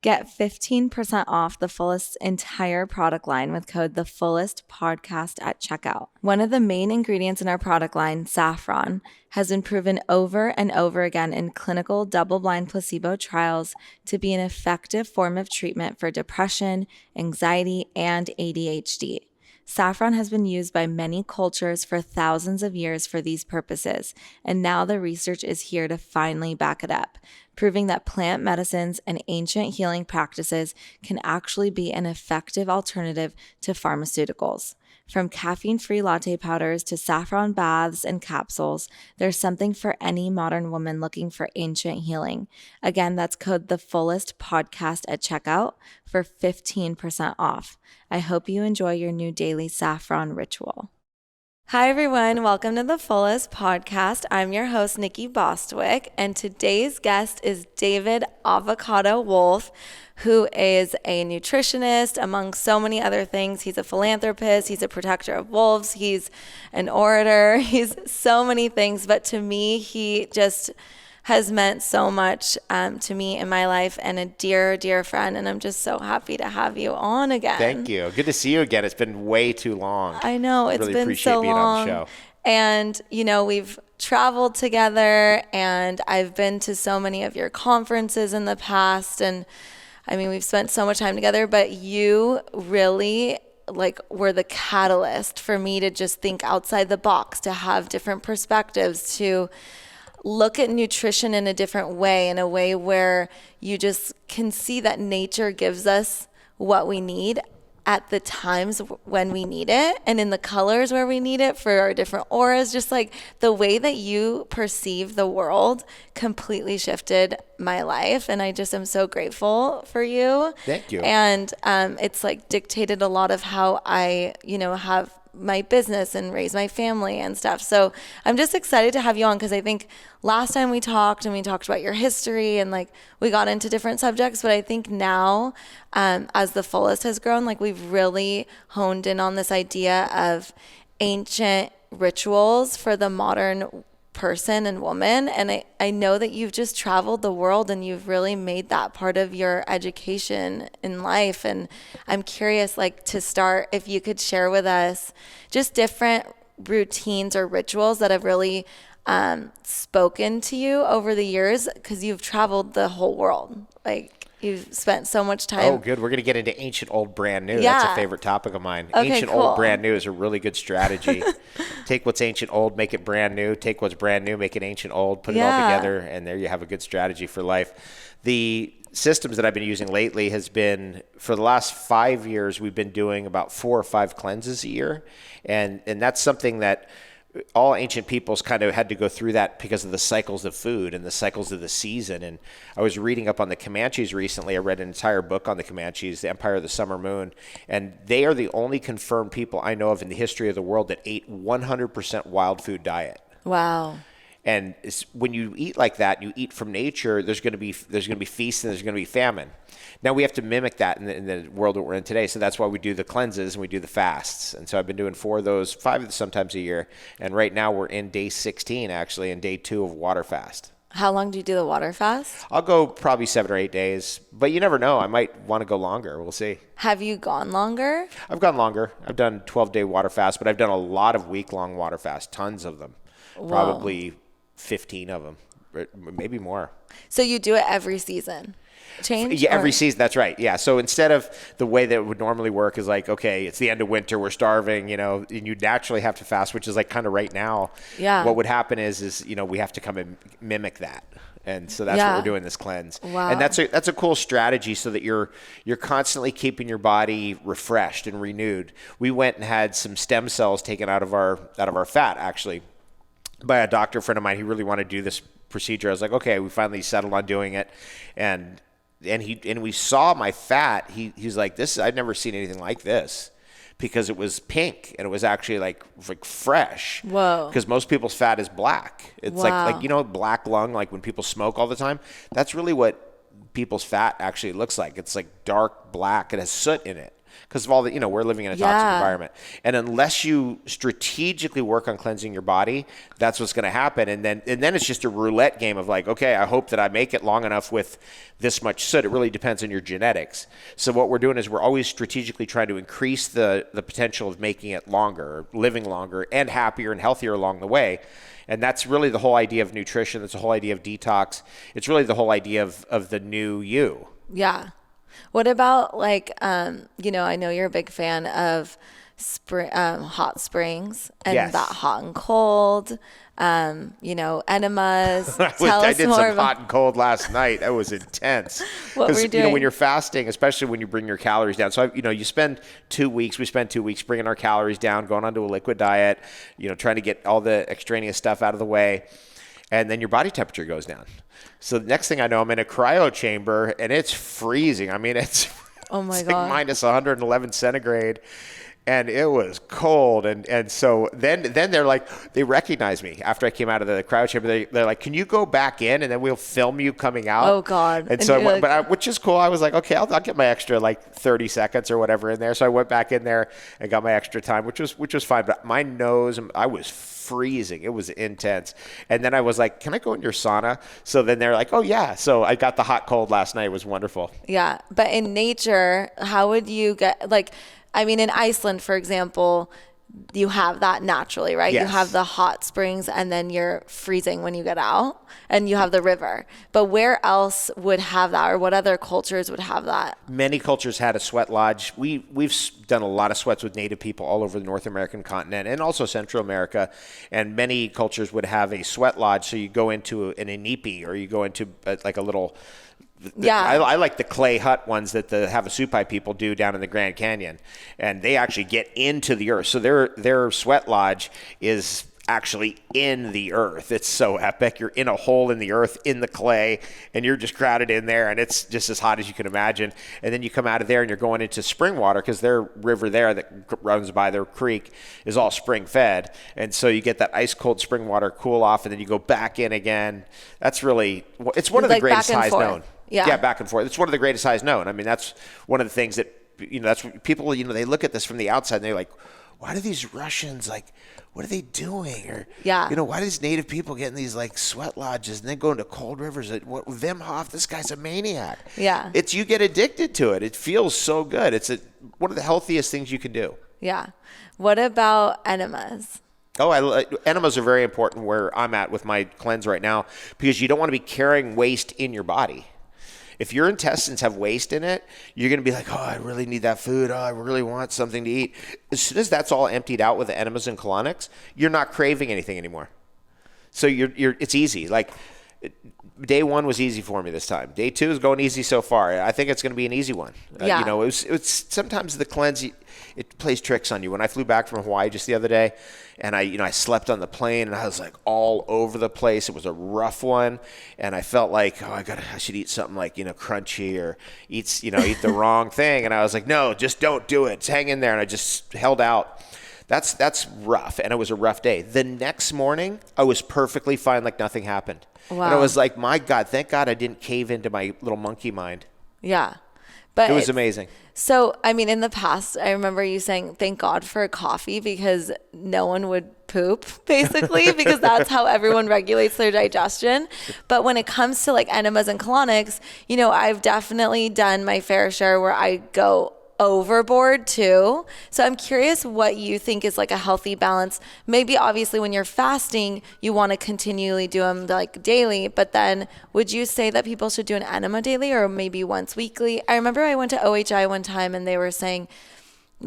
Get 15% off the Fullest entire product line with code the Fullest Podcast at checkout. One of the main ingredients in our product line, saffron, has been proven over and over again in clinical double-blind placebo trials to be an effective form of treatment for depression, anxiety, and ADHD. Saffron has been used by many cultures for thousands of years for these purposes, and now the research is here to finally back it up, proving that plant medicines and ancient healing practices can actually be an effective alternative to pharmaceuticals. From caffeine-free latte powders to saffron baths and capsules, there's something for any modern woman looking for ancient healing. Again, that's code the Fullest Podcast at checkout for 15% off. I hope you enjoy your new daily saffron ritual. Hi, everyone. Welcome to the Fullest Podcast. I'm your host, Nikki Bostwick, and today's guest is David Avocado Wolfe, who is a nutritionist, among so many other things. He's a philanthropist. He's a protector of wolves. He's an orator. He's so many things, but to me, he just has meant so much to me in my life, and a dear, dear friend. And I'm just so happy to have you on again. Thank you. Good to see you again. It's been way too long. I know. It's really been appreciate so being long. on the show. And, you know, we've traveled together, and I've been to so many of your conferences in the past. And I mean, we've spent so much time together, but you really were the catalyst for me to just think outside the box, to have different perspectives, to look at nutrition in a different way, in a way where you just can see that nature gives us what we need at the times when we need it, and in the colors where we need it for our different auras. Just like the way that you perceive the world completely shifted my life, and I just am so grateful for you. Thank you. And it's like dictated a lot of how I, have my business and raise my family and stuff. So I'm just excited to have you on, because I think last time we talked about your history and we got into different subjects, but I think now as the Fullest has grown, we've really honed in on this idea of ancient rituals for the modern person and woman. And I know that you've just traveled the world and you've really made that part of your education in life. And I'm curious, to start, if you could share with us just different routines or rituals that have really spoken to you over the years, because you've traveled the whole world. You've spent so much time. Oh, good. We're going to get into ancient, old, brand new. Yeah. That's a favorite topic of mine. Okay, ancient, cool. old, brand new is a really good strategy. Take what's ancient, old, make it brand new. Take what's brand new, make it ancient, old, put it all together, and there you have a good strategy for life. The systems that I've been using lately has been, for the last 5 years, we've been doing about 4 or 5 cleanses a year. And that's something that all ancient peoples kind of had to go through that because of the cycles of food and the cycles of the season. And I was reading up on the Comanches recently. I read an entire book on the Comanches, The Empire of the Summer Moon. And they are the only confirmed people I know of in the history of the world that ate 100% wild food diet. Wow. And when you eat like that, you eat from nature, there's going to be feast and there's going to be famine. Now we have to mimic that in the world that we're in today. So that's why we do the cleanses and we do the fasts. And so I've been doing 4 of those, 5 sometimes a year. And right now we're in day 16, actually, and day 2 of water fast. How long do you do the water fast? I'll go probably 7 or 8 days, but you never know. I might want to go longer. We'll see. Have you gone longer? I've gone longer. I've done 12-day water fast, but I've done a lot of week-long water fasts, tons of them. Whoa. Probably 15 of them, maybe more. So you do it every season? Change? Yeah, every season. That's right. Yeah. So instead of the way that it would normally work is okay, it's the end of winter, we're starving, and you naturally have to fast, which is kind of right now. Yeah. What would happen is we have to come and mimic that. And so that's what we're doing, this cleanse. Wow. And that's a cool strategy, so that you're constantly keeping your body refreshed and renewed. We went and had some stem cells taken out of our fat, actually, by a doctor friend of mine. He really wanted to do this procedure. I was like, okay, we finally settled on doing it. And we saw my fat. He's like, I've never seen anything like this, because it was pink and it was actually like fresh. Whoa. Because most people's fat is black. It's wow. Black lung, like when people smoke all the time. That's really what people's fat actually looks like. It's like dark black. It has soot in it. because of all the, we're living in a toxic environment. And unless you strategically work on cleansing your body, that's what's going to happen. And then it's just a roulette game of like, okay, I hope that I make it long enough with this much soot. It really depends on your genetics. So what we're doing is we're always strategically trying to increase the potential of making it longer, living longer, and happier and healthier along the way. And that's really the whole idea of nutrition. That's the whole idea of detox. It's really the whole idea of the new you. Yeah. What about like, I know you're a big fan of hot springs and that hot and cold, enemas. I did some hot and cold last night. That was intense. What were you doing? When you're fasting, especially when you bring your calories down. So, we spend 2 weeks bringing our calories down, going onto a liquid diet, trying to get all the extraneous stuff out of the way. And then your body temperature goes down. So the next thing I know, I'm in a cryo chamber and it's freezing. I mean, it's oh my God. Like minus 111 centigrade. And it was cold. And so then they're like, they recognize me after I came out of the cryo chamber. They're like, can you go back in and then we'll film you coming out? Oh God. And so which is cool. I was like, okay, I'll get my extra like 30 seconds or whatever in there. So I went back in there and got my extra time, which was fine. But my nose, I was freezing. It was intense. And then I was like, can I go in your sauna? So then they're like, oh yeah. So I got the hot cold last night. It was wonderful. Yeah. But in nature, how would you get in Iceland, for example, you have that naturally, right? Yes. You have the hot springs and then you're freezing when you get out and you have the river. But where else would have that, or what other cultures would have that? Many cultures had a sweat lodge. We've done a lot of sweats with Native people all over the North American continent and also Central America. And many cultures would have a sweat lodge. So you go into an inipi or you go into like a little... I like the clay hut ones that the Havasupai people do down in the Grand Canyon, and they actually get into the earth. So their sweat lodge is actually in the earth. It's so epic. You're in a hole in the earth, in the clay, and you're just crowded in there, and it's just as hot as you can imagine. And then you come out of there and you're going into spring water because their river there that runs by their creek is all spring fed. And so you get that ice cold spring water, cool off, and then you go back in again. That's really, it's one of the greatest highs known. Yeah, back and forth. It's one of the greatest highs known. I mean, that's one of the things that, that's what people, they look at this from the outside and they're like, why do these Russians, what are they doing? Or, why do these native people get in these sweat lodges and then go into cold rivers? Wim Hof, this guy's a maniac. Yeah. You get addicted to it. It feels so good. It's one of the healthiest things you can do. Yeah. What about enemas? Enemas are very important where I'm at with my cleanse right now because you don't want to be carrying waste in your body. If your intestines have waste in it, you're going to be like, oh, I really need that food. Oh, I really want something to eat. As soon as that's all emptied out with the enemas and colonics, you're not craving anything anymore. So it's easy. Day one was easy for me this time. Day two is going easy so far. I think it's going to be an easy one. Yeah. It's sometimes the cleanse, it plays tricks on you. When I flew back from Hawaii just the other day, and I slept on the plane, and I was all over the place. It was a rough one, and I felt like, I should eat something crunchy or eat the wrong thing. And I was like, no, just don't do it. Just hang in there. And I just held out. That's rough, and it was a rough day. The next morning, I was perfectly fine, like nothing happened. Wow. And I was like, my God, thank God I didn't cave into my little monkey mind. Yeah. But it was amazing. So, in the past, I remember you saying, thank God for coffee because no one would poop, basically, because that's how everyone regulates their digestion. But when it comes to enemas and colonics, I've definitely done my fair share where I go overboard too. So I'm curious what you think is a healthy balance. Maybe obviously when you're fasting, you want to continually do them daily, but then would you say that people should do an enema daily or maybe once weekly? I remember I went to OHI one time and they were saying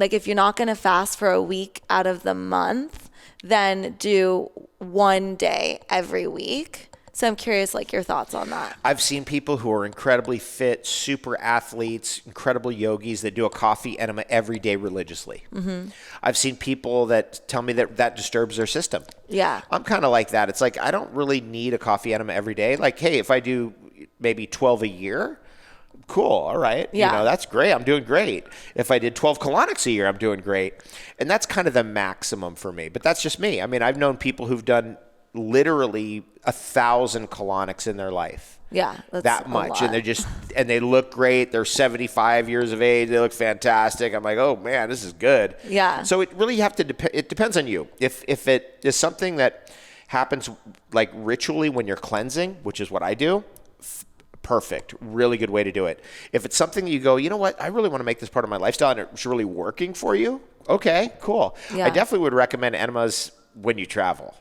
if you're not going to fast for a week out of the month, then do one day every week. So I'm curious, your thoughts on that. I've seen people who are incredibly fit, super athletes, incredible yogis that do a coffee enema every day religiously. Mm-hmm. I've seen people that tell me that disturbs their system. Yeah. I'm kind of like that. It's I don't really need a coffee enema every day. Hey, if I do maybe 12 a year, cool. All right. Yeah. That's great. I'm doing great. If I did 12 colonics a year, I'm doing great. And that's kind of the maximum for me. But that's just me. I've known people who've done literally 1,000 colonics in their life. Yeah, that's that much. A lot. And they look great. They're 75 years of age. They look fantastic. I'm like, oh man, this is good. Yeah. So it really it depends on you. If it is something that happens like ritually when you're cleansing, which is what I do, perfect. Really good way to do it. If it's something you go, you know what, I really want to make this part of my lifestyle and it's really working for you. Okay, cool. Yeah. I definitely would recommend enemas when you travel.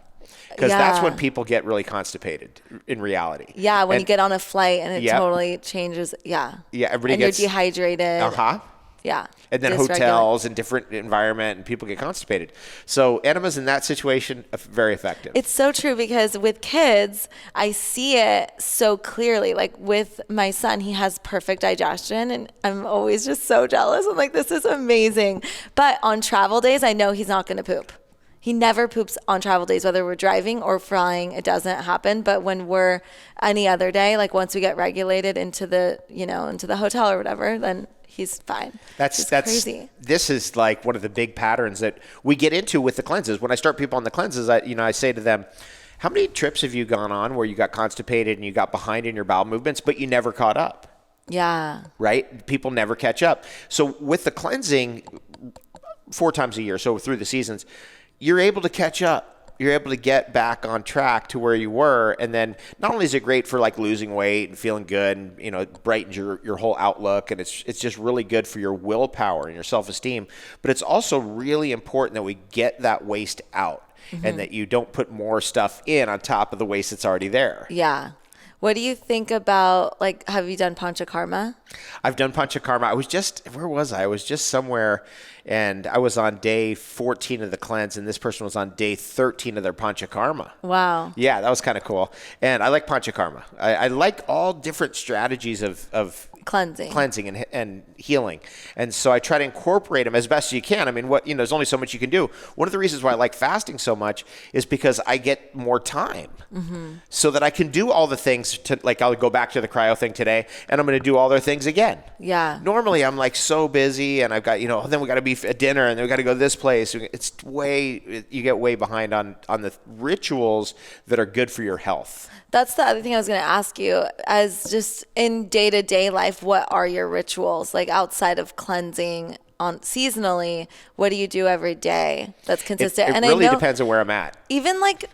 Because that's when people get really constipated in reality. Yeah, when you get on a flight and it totally changes. Yeah. Yeah, everybody and gets... you're dehydrated. Uh-huh. Yeah. And then hotels and different environment and people get constipated. So enemas in that situation are very effective. It's so true because with kids, I see it so clearly. Like with my son, he has perfect digestion and I'm always just so jealous. I'm like, this is amazing. But on travel days, I know he's not going to poop. He never poops on travel days, whether we're driving or flying. It doesn't happen. But when we're any other day, like once we get regulated into the hotel or whatever, then he's fine. That's crazy. This is like one of the big patterns that we get into with the cleanses. When I start people on the cleanses, I say to them, how many trips have you gone on where you got constipated and you got behind in your bowel movements, but you never caught up? Yeah. Right? People never catch up. So with the cleansing 4 times a year, so through the seasons, you're able to catch up. You're able to get back on track to where you were. And then not only is it great for like losing weight and feeling good and, it brightens your whole outlook and it's just really good for your willpower and your self-esteem, but it's also really important that we get that waste out and that you don't put more stuff in on top of the waste that's already there. Yeah. What do you think about, like, have you done panchakarma? I've done panchakarma. Where was I? I was just somewhere, and I was on day 14 of the cleanse, and this person was on day 13 of their panchakarma. Wow. Yeah, that was kind of cool. And I like panchakarma. I like all different strategies of cleansing and healing. And so I try to incorporate them as best as you can. I mean, there's only so much you can do. One of the reasons why I like fasting so much is because I get more time so that I can do all the things I'll go back to the cryo thing today and I'm going to do all their things again. Yeah. Normally I'm like so busy and I've got, then we got to be at dinner and then we got to go to this place. You get way behind on the rituals that are good for your health. That's the other thing I was going to ask you. As just in day-to-day life, what are your rituals? Like outside of cleansing seasonally, what do you do every day that's consistent? It really depends on where I'm at. Even like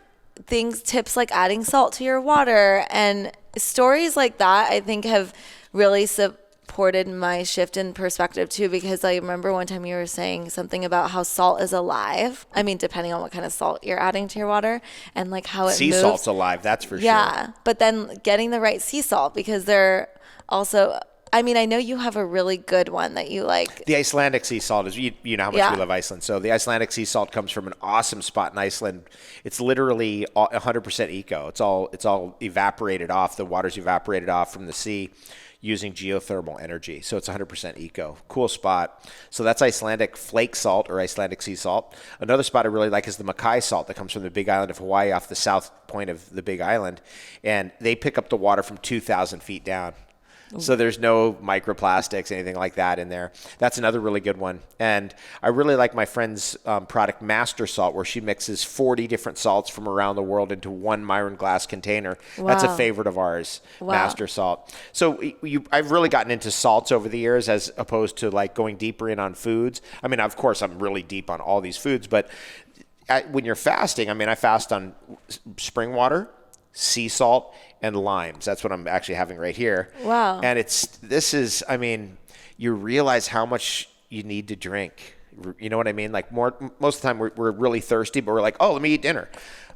tips like adding salt to your water and stories like that, I think have really supported my shift in perspective too, because I remember one time you were saying something about how salt is alive. I mean, depending on what kind of salt you're adding to your water and like how it moves. Sea salt's alive, that's for sure. Yeah, but then getting the right sea salt because they're also, I mean, I know you have a really good one that you like. The Icelandic sea salt is, you know how much we love Iceland. So the Icelandic sea salt comes from an awesome spot in Iceland. It's literally 100% eco. It's all evaporated off. The water's evaporated off from the sea using geothermal energy. So it's 100% eco. Cool spot. So that's Icelandic flake salt or Icelandic sea salt. Another spot I really like is the Mackay salt that comes from the big island of Hawaii off the south point of the big island. And they pick up the water from 2,000 feet down. So there's no microplastics, anything like that in there. That's another really good one. And I really like my friend's product, Master Salt, where she mixes 40 different salts from around the world into one Myron glass container. Wow. That's a favorite of ours, Master Salt. So I've really gotten into salts over the years as opposed to like going deeper in on foods. I mean, of course, I'm really deep on all these foods, but when you're fasting, I mean, I fast on spring water, sea salt, and limes. That's what I'm actually having right here. Wow. And you realize how much you need to drink. You know what I mean? Like most of the time we're really thirsty, but we're like, oh, let me eat dinner.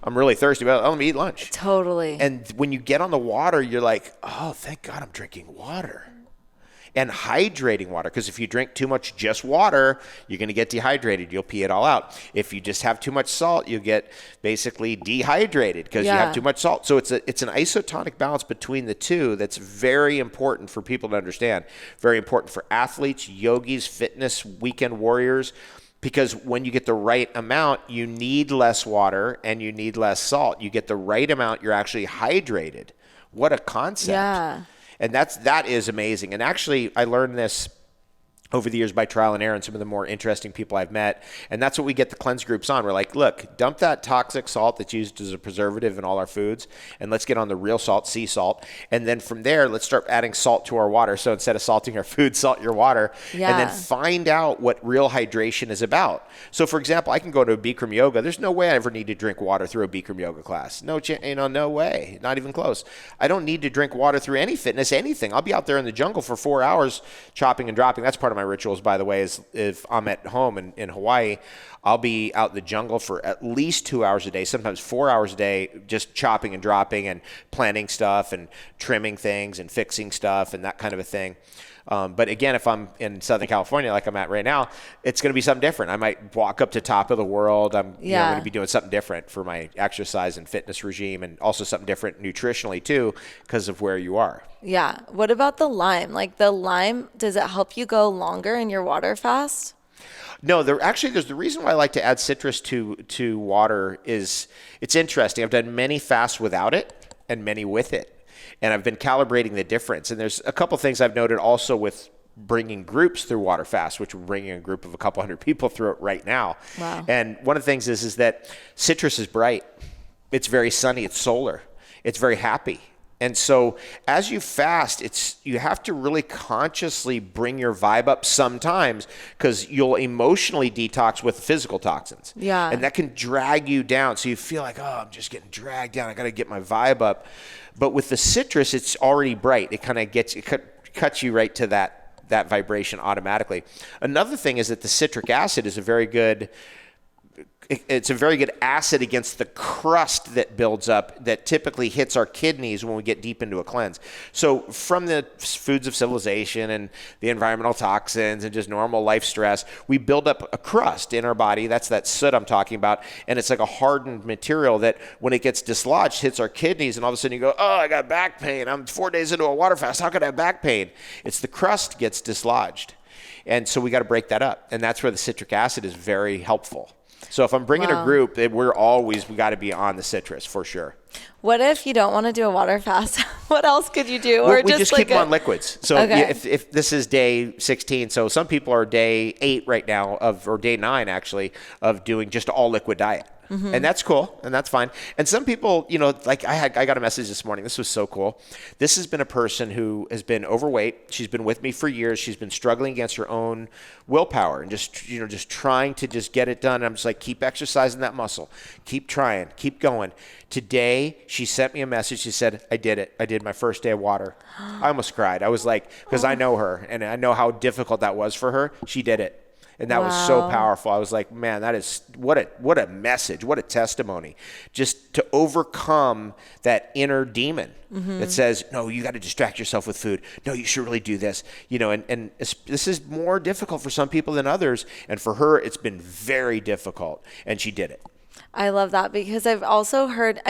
I'm really thirsty, but let me eat lunch. Totally. And when you get on the water, you're like, oh, thank God I'm drinking water. And hydrating water, because if you drink too much just water, you're going to get dehydrated. You'll pee it all out. If you just have too much salt, you get basically dehydrated because you have too much salt. So it's an isotonic balance between the two that's very important for people to understand. Very important for athletes, yogis, fitness, weekend warriors, because when you get the right amount, you need less water and you need less salt. You get the right amount, you're actually hydrated. What a concept. Yeah. And that is amazing. And actually, I learned this over the years by trial and error and some of the more interesting people I've met. And that's what we get the cleanse groups on. We're like, look, dump that toxic salt that's used as a preservative in all our foods, and let's get on the real salt, sea salt. And then from there, let's start adding salt to our water. So instead of salting our food, salt your water. Yeah. And then find out what real hydration is about. So for example, I can go to a Bikram yoga. There's no way I ever need to drink water through a Bikram yoga class. No way. Not even close. I don't need to drink water through any fitness, anything. I'll be out there in the jungle for 4 hours chopping and dropping. That's part of my rituals, by the way, is if I'm at home in Hawaii, I'll be out in the jungle for at least 2 hours a day, sometimes 4 hours a day, just chopping and dropping and planting stuff and trimming things and fixing stuff and that kind of a thing. But again, if I'm in Southern California, like I'm at right now, it's going to be something different. I might walk up to top of the world. I'm going to be doing something different for my exercise and fitness regime, and also something different nutritionally too, because of where you are. Yeah. What about the lime? Like the lime, does it help you go longer in your water fast? No, there's the reason why I like to add citrus to water is it's interesting. I've done many fasts without it and many with it. And I've been calibrating the difference. And there's a couple things I've noted also with bringing groups through water fast, which we're bringing a group of a couple hundred people through it right now. Wow. And one of the things is that citrus is bright. It's very sunny. It's solar. It's very happy. And so as you fast, you have to really consciously bring your vibe up sometimes, because you'll emotionally detox with physical toxins. Yeah. And that can drag you down. So you feel like, oh, I'm just getting dragged down. I got to get my vibe up. But with the citrus, it's already bright. It kind of cuts you right to that vibration automatically. Another thing is that the citric acid is a very good acid against the crust that builds up that typically hits our kidneys when we get deep into a cleanse. So from the foods of civilization and the environmental toxins and just normal life stress, we build up a crust in our body. That's that soot I'm talking about. And it's like a hardened material that when it gets dislodged, hits our kidneys. And all of a sudden you go, oh, I got back pain. I'm 4 days into a water fast. How could I have back pain? It's the crust gets dislodged. And so we got to break that up. And that's where the citric acid is very helpful. So if I'm bringing a group, we got to be on the citrus for sure. What if you don't want to do a water fast? What else could you do? Or we just keep them on liquids. So if this is day 16, so some people are day 8 right now or day 9 actually of doing just all liquid diet. Mm-hmm. And that's cool, and that's fine. And some people, like I got a message this morning. This was so cool. This has been a person who has been overweight. She's been with me for years. She's been struggling against her own willpower and just trying to just get it done. I'm just like, keep exercising that muscle. Keep trying. Keep going. Today, she sent me a message. She said, I did it. I did my first day of water. I almost cried. I was like, because I know her, and I know how difficult that was for her. She did it. And that was so powerful. I was like, man, that is what a message, what a testimony, just to overcome that inner demon that says, no, you got to distract yourself with food. No, you should really do this. And this is more difficult for some people than others. And for her, it's been very difficult. And she did it. I love that, because I've also heard,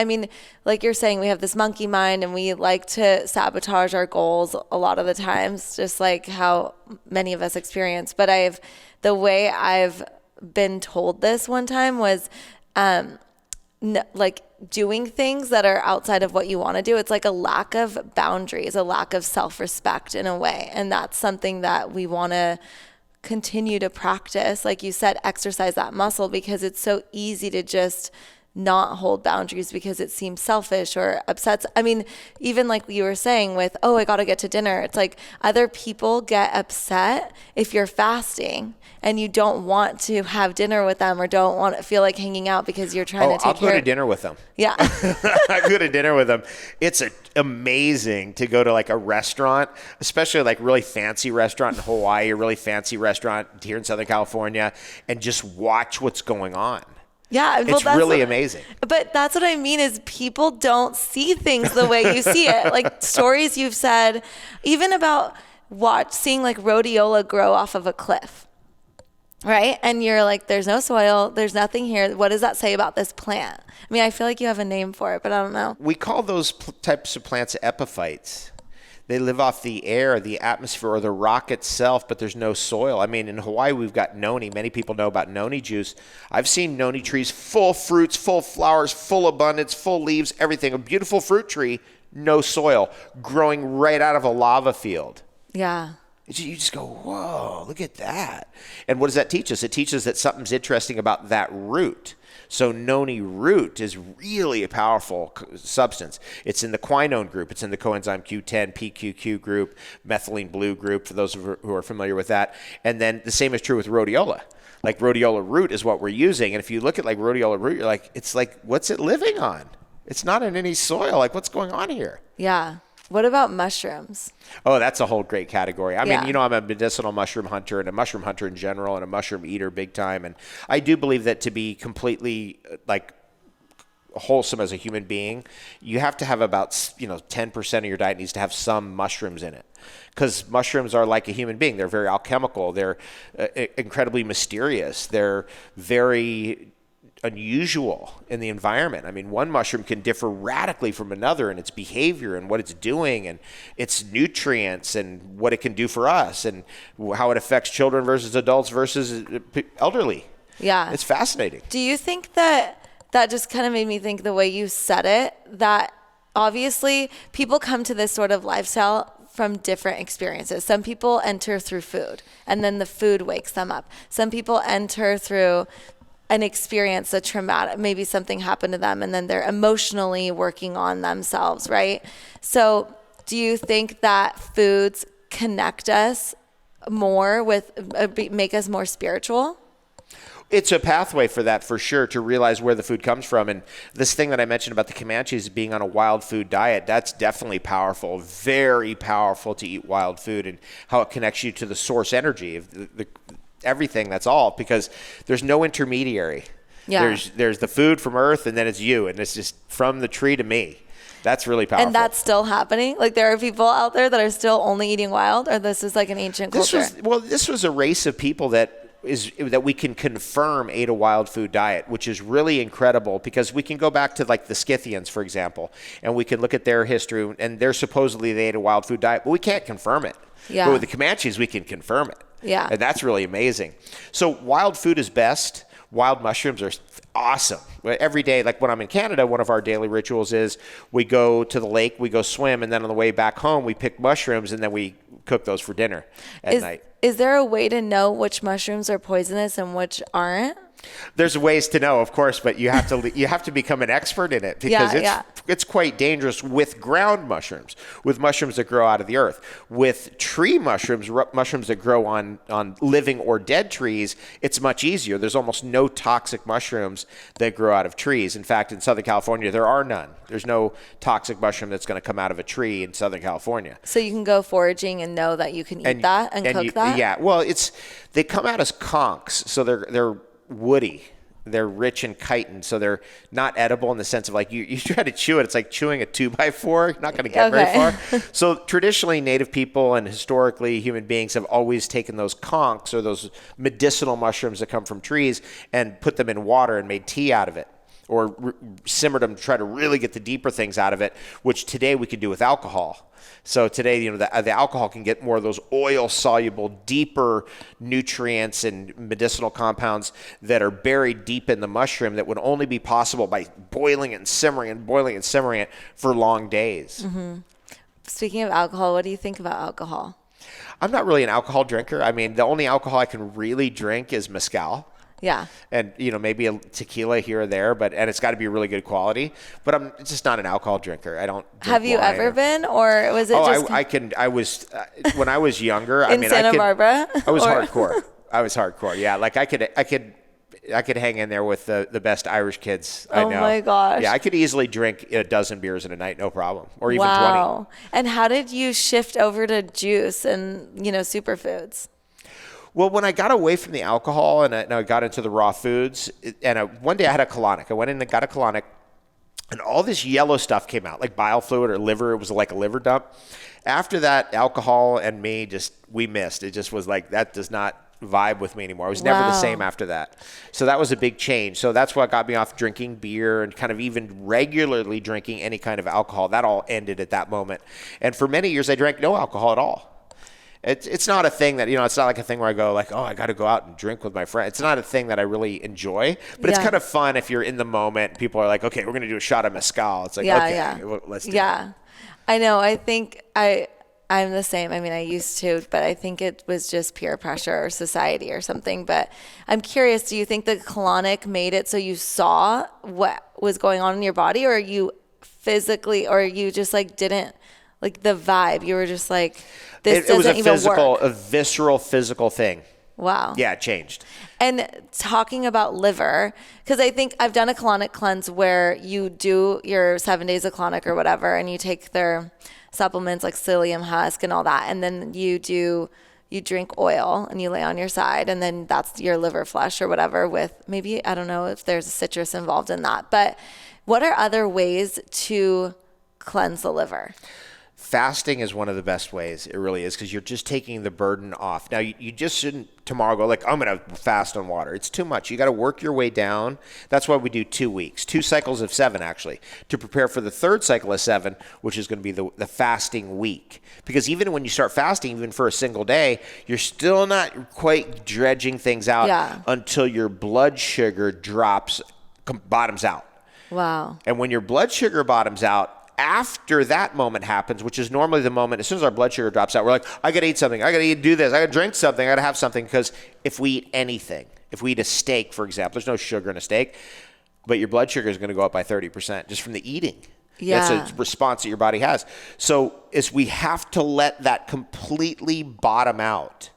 like you're saying, we have this monkey mind and we like to sabotage our goals a lot of the times, just like how many of us experience. But the way I've been told this one time was like doing things that are outside of what you want to do. It's like a lack of boundaries, a lack of self-respect in a way. And that's something that we want to continue to practice. Like you said, exercise that muscle, because it's so easy to just not hold boundaries because it seems selfish or upsets. Even like you were saying with, oh, I got to get to dinner. It's like other people get upset if you're fasting and you don't want to have dinner with them or don't want to feel like hanging out because you're trying to take care. I'll go to dinner with them. Yeah. I go to dinner with them. It's amazing to go to like a restaurant, especially like really fancy restaurant in Hawaii, a really fancy restaurant here in Southern California, and just watch what's going on. Yeah, it's really amazing. But that's what I mean is people don't see things the way you see it. Like stories you've said, even about seeing like rhodiola grow off of a cliff, right? And you're like, there's no soil, there's nothing here. What does that say about this plant? I feel like you have a name for it, but I don't know. We call those types of plants epiphytes. They live off the air, the atmosphere, or the rock itself, but there's no soil. In Hawaii, we've got noni. Many people know about noni juice. I've seen noni trees, full fruits, full flowers, full abundance, full leaves, everything. A beautiful fruit tree, no soil, growing right out of a lava field. Yeah. You just go, whoa, look at that. And what does that teach us? It teaches that something's interesting about that root. So noni root is really a powerful substance. It's in the quinone group. It's in the coenzyme Q10, PQQ group, methylene blue group, for those who are familiar with that. And then the same is true with rhodiola. Like rhodiola root is what we're using. And if you look at like rhodiola root, you're like, it's like, what's it living on? It's not in any soil. Like, what's going on here? Yeah. What about mushrooms? Oh, that's a whole great category. I mean, I'm a medicinal mushroom hunter and a mushroom hunter in general and a mushroom eater big time. And I do believe that to be completely like wholesome as a human being, you have to have about, 10% of your diet needs to have some mushrooms in it. Because mushrooms are like a human being. They're very alchemical. They're incredibly mysterious. They're very unusual in the environment. I mean, one mushroom can differ radically from another in its behavior and what it's doing and its nutrients and what it can do for us and how it affects children versus adults versus elderly. Yeah. It's fascinating. Do you think that just kind of made me think the way you said it, that obviously people come to this sort of lifestyle from different experiences. Some people enter through food and then the food wakes them up. Some people enter through an experience, a traumatic, maybe something happened to them and then they're emotionally working on themselves, right? So do you think that foods connect us more with, make us more spiritual? It's a pathway for that, for sure, to realize where the food comes from. And this thing that I mentioned about the Comanches being on a wild food diet, that's definitely powerful, very powerful to eat wild food and how it connects you to the source energy of everything. That's all, because there's no intermediary. Yeah. There's the food from earth and then it's you, and it's just from the tree to me. That's really powerful. And that's still happening? Like there are people out there that are still only eating wild, or this is like an ancient culture? This was a race of people that we can confirm ate a wild food diet, which is really incredible, because we can go back to like the Scythians, for example, and we can look at their history, and they're supposedly they ate a wild food diet, but we can't confirm it. Yeah. But with the Comanches, we can confirm it. Yeah. And that's really amazing. So wild food is best. Wild mushrooms are awesome. Every day, like when I'm in Canada, one of our daily rituals is we go to the lake, we go swim, and then on the way back home, we pick mushrooms, and then we cook those for dinner at night. Is there a way to know which mushrooms are poisonous and which aren't? There's ways to know, of course, but you have to become an expert in it, because it's quite dangerous with ground mushrooms, with mushrooms that grow out of the earth. With tree mushrooms, mushrooms that grow on living or dead trees, it's much easier. There's almost no toxic mushrooms that grow out of trees. In fact, in Southern California, there are none. There's no toxic mushroom that's going to come out of a tree in Southern California. So you can go foraging and know that you can eat that and cook that? Yeah, well, they come out as conchs, so they're woody. They're rich in chitin, so they're not edible in the sense of like you try to chew it. It's like chewing a 2x4. You're not going to get very far. So traditionally, Native people and historically human beings have always taken those conchs, or those medicinal mushrooms that come from trees, and put them in water and made tea out of it, or simmered them to try to really get the deeper things out of it, which today we can do with alcohol. So today, the alcohol can get more of those oil-soluble, deeper nutrients and medicinal compounds that are buried deep in the mushroom that would only be possible by boiling and simmering it for long days. Mm-hmm. Speaking of alcohol, what do you think about alcohol? I'm not really an alcohol drinker. I mean, the only alcohol I can really drink is mezcal. Yeah. And, maybe a tequila here or there, and it's got to be really good quality. But I'm just not an alcohol drinker. I don't drink Have you ever been, or was it just... I was, when I was younger... in Santa Barbara? I was hardcore. I was hardcore, yeah. Like I could hang in there with the best Irish kids I know. Oh my gosh. Yeah, I could easily drink a dozen beers in a night, no problem. Or even 20. And how did you shift over to juice and, superfoods? Well, when I got away from the alcohol and I got into the raw foods, one day I had a colonic. I went in and got a colonic, and all this yellow stuff came out, like bile fluid or liver. It was like a liver dump. After that, alcohol and me we missed. It just was like, that does not vibe with me anymore. I was never the same after that. So that was a big change. So that's what got me off drinking beer and kind of even regularly drinking any kind of alcohol. That all ended at that moment. And for many years, I drank no alcohol at all. It's not a thing that, it's not like a thing where I go like, oh, I got to go out and drink with my friend. It's not a thing that I really enjoy, but it's kind of fun if you're in the moment. People are like, okay, we're going to do a shot of mezcal. It's like, let's do it. Yeah. I know. I think I'm the same. I mean, I used to, but I think it was just peer pressure or society or something. But I'm curious, do you think the colonic made it so you saw what was going on in your body, or you physically, or you just like didn't, like the vibe, you were just like, this doesn't even work? It was a visceral physical thing. Wow. Yeah, it changed. And talking about liver, because I think I've done a colonic cleanse where you do your 7 days of colonic or whatever, and you take their supplements like psyllium husk and all that, and then you drink oil and you lay on your side, and then that's your liver flush or whatever with maybe, I don't know if there's a citrus involved in that. But what are other ways to cleanse the liver? Fasting is one of the best ways. It really is, because you're just taking the burden off. Now, you just shouldn't tomorrow go like, I'm going to fast on water. It's too much. You got to work your way down. That's why we do 2 weeks, 2 cycles of 7 actually, to prepare for the third cycle of 7, which is going to be the fasting week. Because even when you start fasting, even for a single day, you're still not quite dredging things out until your blood sugar bottoms out. Wow. And when your blood sugar bottoms out, after that moment happens, which is normally the moment, as soon as our blood sugar drops out, we're like, I got to eat something. I got to do this. I got to drink something. I got to have something. Because if we eat anything, if we eat a steak, for example, there's no sugar in a steak, but your blood sugar is going to go up by 30% just from the eating. Yeah. That's a response that your body has. So we have to let that completely bottom out.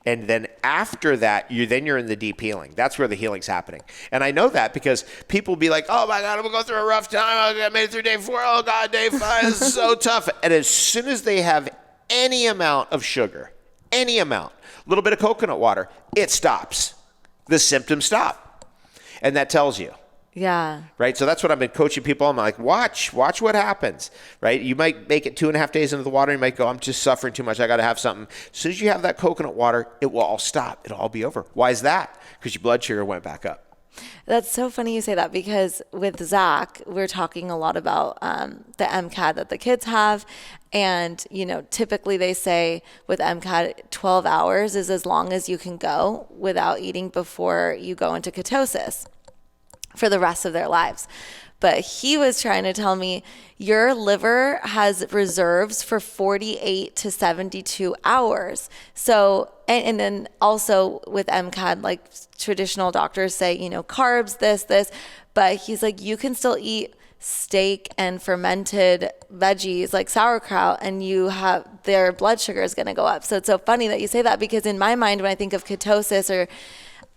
And then after that, you're in the deep healing. That's where the healing's happening. And I know that because people will be like, oh my God, I'm going through a rough time. I made it through day 4. Oh God, day 5 is so tough. And as soon as they have any amount of sugar, any amount, a little bit of coconut water, it stops. The symptoms stop. And that tells you. Yeah. Right. So that's what I've been coaching people. I'm like, watch what happens. Right. You might make it 2.5 days into the water. You might go, I'm just suffering too much. I got to have something. As soon as you have that coconut water, it will all stop. It'll all be over. Why is that? Because your blood sugar went back up. That's so funny you say that, because with Zach, we're talking a lot about the MCAD that the kids have. And, typically they say with MCAD, 12 hours is as long as you can go without eating before you go into ketosis for the rest of their lives. But he was trying to tell me your liver has reserves for 48 to 72 hours. So, and then also with MCAD, like traditional doctors say, carbs, this, but he's like, you can still eat steak and fermented veggies like sauerkraut, and their blood sugar is going to go up. So it's so funny that you say that, because in my mind, when I think of ketosis, or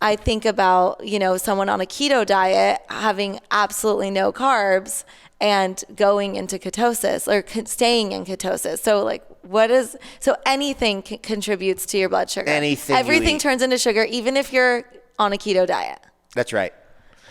I think about, someone on a keto diet having absolutely no carbs and going into ketosis or staying in ketosis. So anything contributes to your blood sugar. Everything turns into sugar, even if you're on a keto diet. That's right.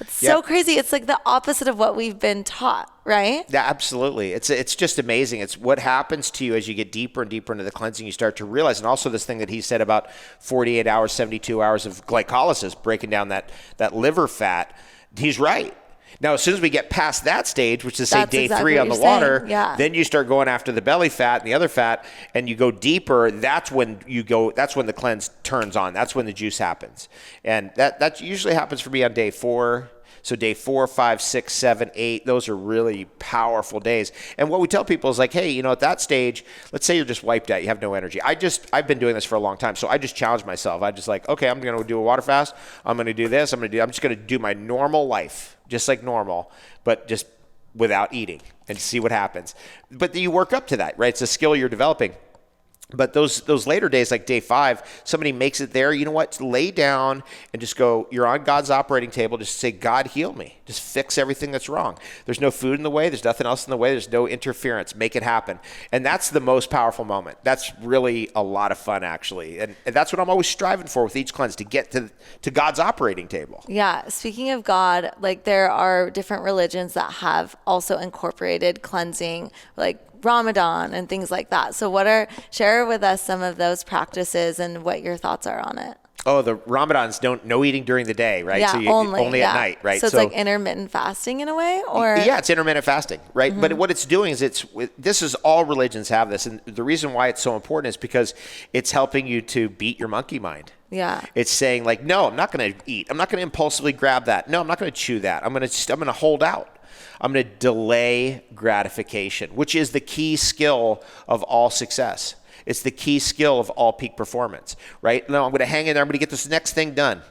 It's so crazy. It's like the opposite of what we've been taught, right? Yeah, absolutely. It's just amazing. It's what happens to you as you get deeper and deeper into the cleansing. You start to realize, and also this thing that he said about 48 hours, 72 hours of glycolysis, breaking down that liver fat. He's right. Now, as soon as we get past that stage, which is say day 3 on the water, then you start going after the belly fat and the other fat, and you go deeper. That's when the cleanse turns on. That's when the juice happens. And that usually happens for me on day 4. So day 4, 5, 6, 7, 8, those are really powerful days. And what we tell people is like, hey, at that stage, let's say you're just wiped out, you have no energy. I've been doing this for a long time, so I just challenge myself. I just like, okay, I'm going to do a water fast. I'm going to do this. I'm just going to do my normal life, just like normal, but just without eating, and see what happens. But you work up to that, right? It's a skill you're developing. But those later days, like day 5, somebody makes it there. You know what? Lay down and just go, you're on God's operating table. Just say, God, heal me. Just fix everything that's wrong. There's no food in the way. There's nothing else in the way. There's no interference. Make it happen. And that's the most powerful moment. That's really a lot of fun, actually. And that's what I'm always striving for with each cleanse, to get to God's operating table. Yeah. Speaking of God, like there are different religions that have also incorporated cleansing, like Ramadan and things like that. So share with us some of those practices and what your thoughts are on it. Oh, the Ramadans no eating during the day, right? Yeah, so only at night, right? So it's like intermittent fasting in a way, or? Yeah, it's intermittent fasting, right? Mm-hmm. But what it's doing is this is all religions have this. And the reason why it's so important is because it's helping you to beat your monkey mind. Yeah. It's saying like, no, I'm not going to eat. I'm not going to impulsively grab that. No, I'm not going to chew that. I'm going to hold out. I'm going to delay gratification, which is the key skill of all success. It's the key skill of all peak performance, right? No, I'm going to hang in there. I'm going to get this next thing done.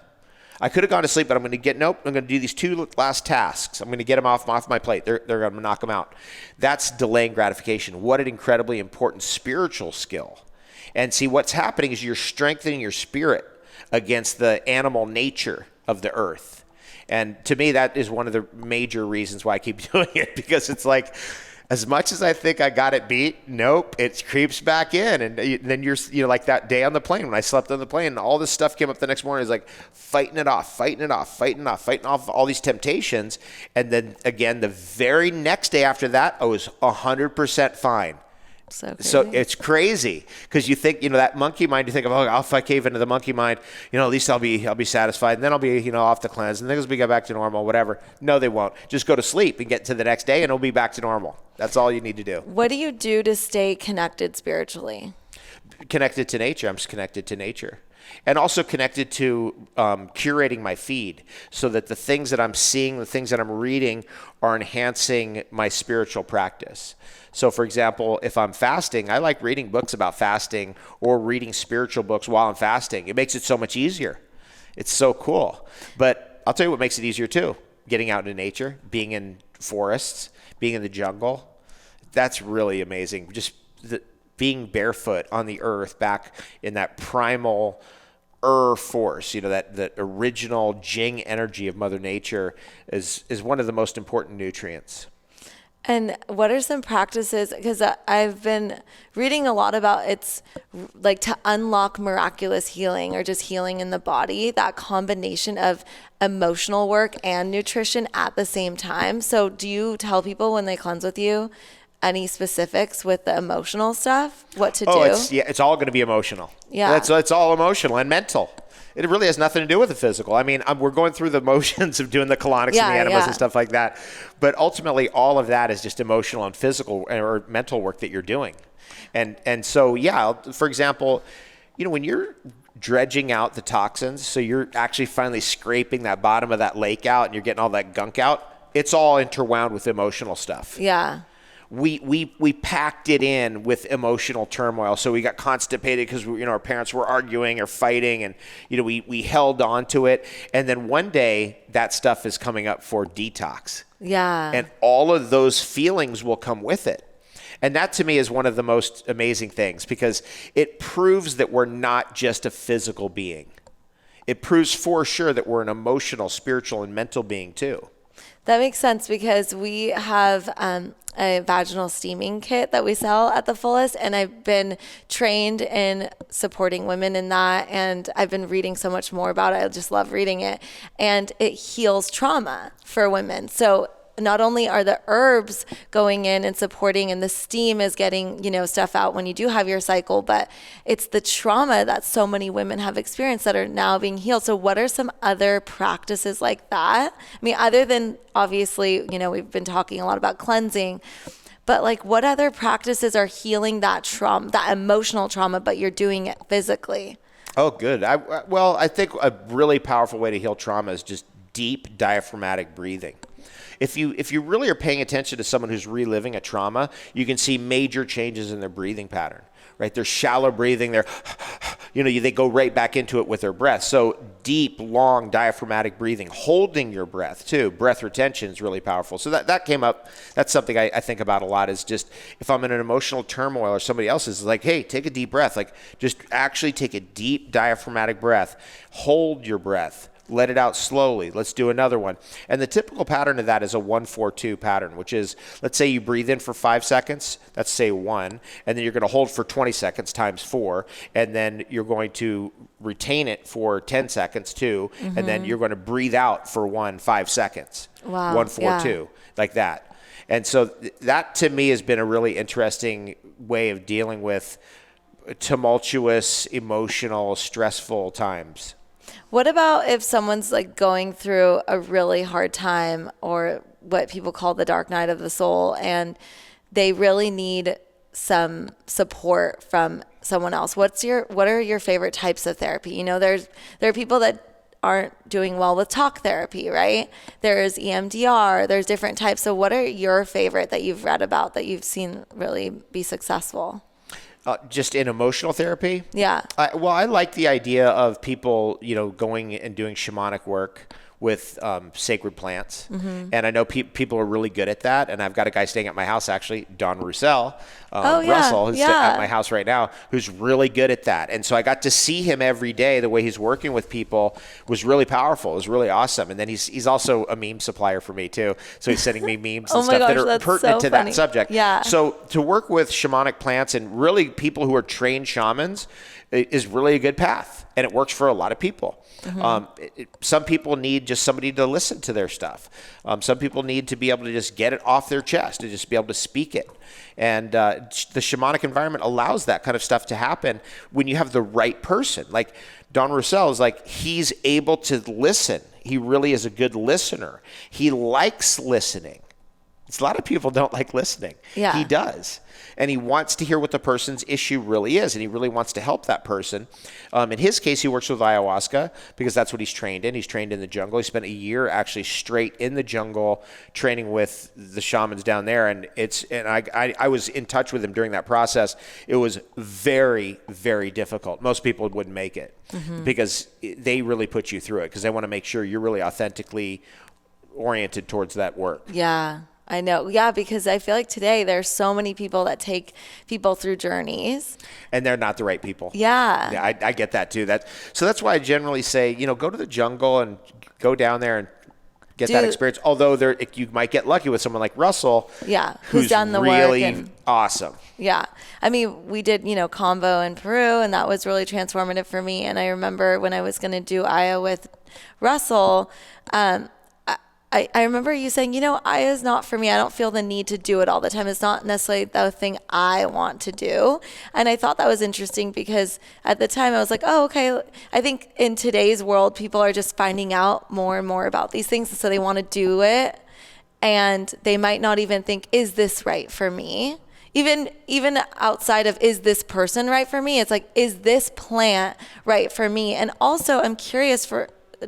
I could have gone to sleep, but I'm going to do these 2 last tasks. I'm going to get them off my plate. They're going to knock them out. That's delaying gratification. What an incredibly important spiritual skill. And see, what's happening is you're strengthening your spirit against the animal nature of the earth. And to me, that is one of the major reasons why I keep doing it, because it's like, as much as I think I got it beat, nope, it creeps back in. And then you're like that day on the plane when I slept on the plane and all this stuff came up the next morning. It's like fighting off all these temptations. And then again, the very next day after that, I was 100% fine. So it's crazy because you think, that monkey mind, you think of, if I cave into the monkey mind, at least I'll be satisfied and then I'll be, off the cleanse and then we get back to normal, whatever. No, they won't. Just go to sleep and get to the next day and it'll be back to normal. That's all you need to do. What do you do to stay connected spiritually? Connected to nature. I'm just connected to nature. And also connected to curating my feed so that the things that I'm seeing, the things that I'm reading are enhancing my spiritual practice. So for example, if I'm fasting, I like reading books about fasting or reading spiritual books while I'm fasting. It makes it so much easier. It's so cool. But I'll tell you what makes it easier too. Getting out into nature, being in forests, being in the jungle. That's really amazing. Just being barefoot on the earth back in that primal force, that original Jing energy of Mother Nature is one of the most important nutrients. And what are some practices, because I've been reading a lot about it's like to unlock miraculous healing or just healing in the body, that combination of emotional work and nutrition at the same time. So do you tell people when they cleanse with you any specifics with the emotional stuff, what to do? It's all going to be emotional. Yeah. It's all emotional and mental. It really has nothing to do with the physical. I mean, we're going through the motions of doing the colonics and the enemas and stuff like that. But ultimately, all of that is just emotional and physical or mental work that you're doing. And so, for example, when you're dredging out the toxins, so you're actually finally scraping that bottom of that lake out and you're getting all that gunk out, it's all interwound with emotional stuff. Yeah. We packed it in with emotional turmoil. So we got constipated because our parents were arguing or fighting, and we held on to it. And then one day that stuff is coming up for detox. Yeah. And all of those feelings will come with it. And that to me is one of the most amazing things because it proves that we're not just a physical being. It proves for sure that we're an emotional, spiritual, and mental being too. That makes sense because we have a vaginal steaming kit that we sell at the Fullest, and I've been trained in supporting women in that, and I've been reading so much more about it. I just love reading it, and it heals trauma for women. So not only are the herbs going in and supporting and the steam is getting, stuff out when you do have your cycle, but it's the trauma that so many women have experienced that are now being healed. So what are some other practices like that? I mean, other than obviously, we've been talking a lot about cleansing, but like what other practices are healing that trauma, that emotional trauma, but you're doing it physically? Oh, good. I think a really powerful way to heal trauma is just deep diaphragmatic breathing. If you really are paying attention to someone who's reliving a trauma, you can see major changes in their breathing pattern, right? They're shallow breathing. They go right back into it with their breath. So deep, long diaphragmatic breathing, holding your breath too. Breath retention is really powerful. So that came up. That's something I think about a lot is just if I'm in an emotional turmoil or somebody else is like, hey, take a deep breath. Like just actually take a deep diaphragmatic breath. Hold your breath. Let it out slowly. Let's do another one. And the typical pattern of that is a 1-4-2 pattern, which is, let's say you breathe in for 5 seconds, that's say 1, and then you're going to hold for 20 seconds times 4, and then you're going to retain it for 10 seconds 2, and then you're going to breathe out for 5 seconds. Wow. 1-4-2, like that. And so that to me has been a really interesting way of dealing with tumultuous, emotional, stressful times. What about if someone's like going through a really hard time or what people call the dark night of the soul and they really need some support from someone else? What are your favorite types of therapy? There are people that aren't doing well with talk therapy, right? There's EMDR, there's different types. So what are your favorite that you've read about that you've seen really be successful? Just in emotional therapy? Yeah. I like the idea of people, going and doing shamanic work with sacred plants. Mm-hmm. And I know people are really good at that. And I've got a guy staying at my house, actually, Don Russell, who's at my house right now, who's really good at that. And so I got to see him every day. The way he's working with people was really powerful. It was really awesome. And then he's also a meme supplier for me, too. So he's sending me memes and stuff that are pertinent to that subject. Yeah. So to work with shamanic plants and really people who are trained shamans is really a good path. And it works for a lot of people. Mm-hmm. Some people need just somebody to listen to their stuff. Some people need to be able to just get it off their chest, to just be able to speak it. And the shamanic environment allows that kind of stuff to happen when you have the right person. Like Don Russell is he's able to listen. He really is a good listener. He likes listening. A lot of people don't like listening. Yeah. He does. And he wants to hear what the person's issue really is, and he really wants to help that person. In his case, he works with ayahuasca because that's what he's trained in. He's trained in the jungle. He spent a year actually straight in the jungle training with the shamans down there, and I was in touch with him during that process. It was very, very difficult. Most people wouldn't make it because they really put you through it because they want to make sure you're really authentically oriented towards that work. Yeah. I know. Yeah, because I feel like today there's so many people that take people through journeys. And they're not the right people. Yeah. Yeah, I get that too. So that's why I generally say, go to the jungle and go down there and get that experience. Although you might get lucky with someone like Russell. Yeah. Who's done the really work. And, awesome. Yeah. I mean, we did, combo in Peru, and that was really transformative for me. And I remember when I was going to do Aya with Russell, I remember you saying, Aya is not for me. I don't feel the need to do it all the time. It's not necessarily the thing I want to do. And I thought that was interesting because at the time I was like, oh, okay. I think in today's world, people are just finding out more and more about these things. So they want to do it. And they might not even think, is this right for me? Even outside of, is this person right for me? It's like, is this plant right for me? And also I'm curious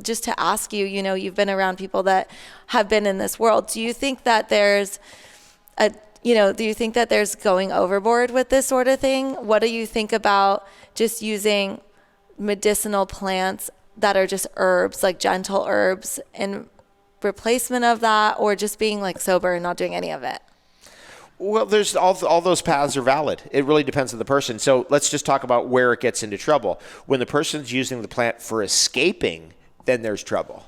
just to ask you, you've been around people that have been in this world. Do you think that there's going overboard with this sort of thing? What do you think about just using medicinal plants that are just herbs, like gentle herbs, in replacement of that, or just being sober and not doing any of it? Well, there's all those paths are valid. It really depends on the person. So let's just talk about where it gets into trouble. When the person's using the plant for escaping, then there's trouble.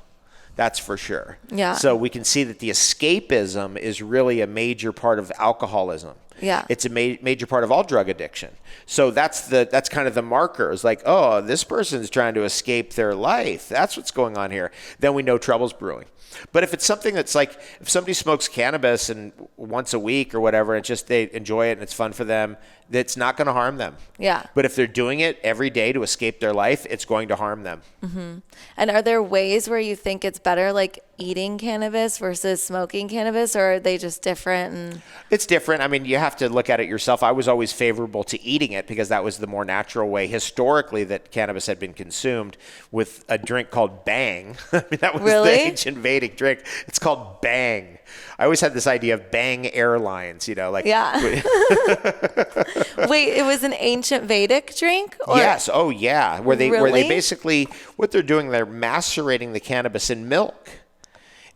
That's for sure. Yeah. So we can see that the escapism is really a major part of alcoholism. Yeah. It's a major part of all drug addiction. So that's kind of the marker. It's like, oh, this person's trying to escape their life. That's what's going on here. Then we know trouble's brewing. But if it's something that's if somebody smokes cannabis and once a week or whatever, it's just they enjoy it and it's fun for them, that's not going to harm them. Yeah. But if they're doing it every day to escape their life, it's going to harm them. Mm-hmm. And are there ways where you think it's better, eating cannabis versus smoking cannabis, or are they just different? It's different. I mean, you have to look at it yourself. I was always favorable to eating it because that was the more natural way historically that cannabis had been consumed, with a drink called Bang. I mean, that was the ancient Vedic drink. It's called Bang. I always had this idea of Bang Airlines, Yeah. Wait, it was an ancient Vedic drink? Or? Yes. Oh, yeah. Where they basically, what they're doing, they're macerating the cannabis in milk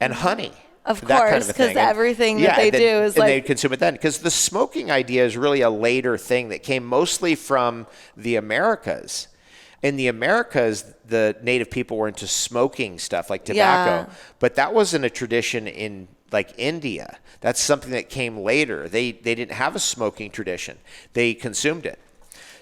and honey. Of course, because everything that they do is and they consume it then. Because the smoking idea is really a later thing that came mostly from the Americas. In the Americas, the native people were into smoking stuff like tobacco. Yeah. But that wasn't a tradition in India. That's something that came later. They didn't have a smoking tradition. They consumed it.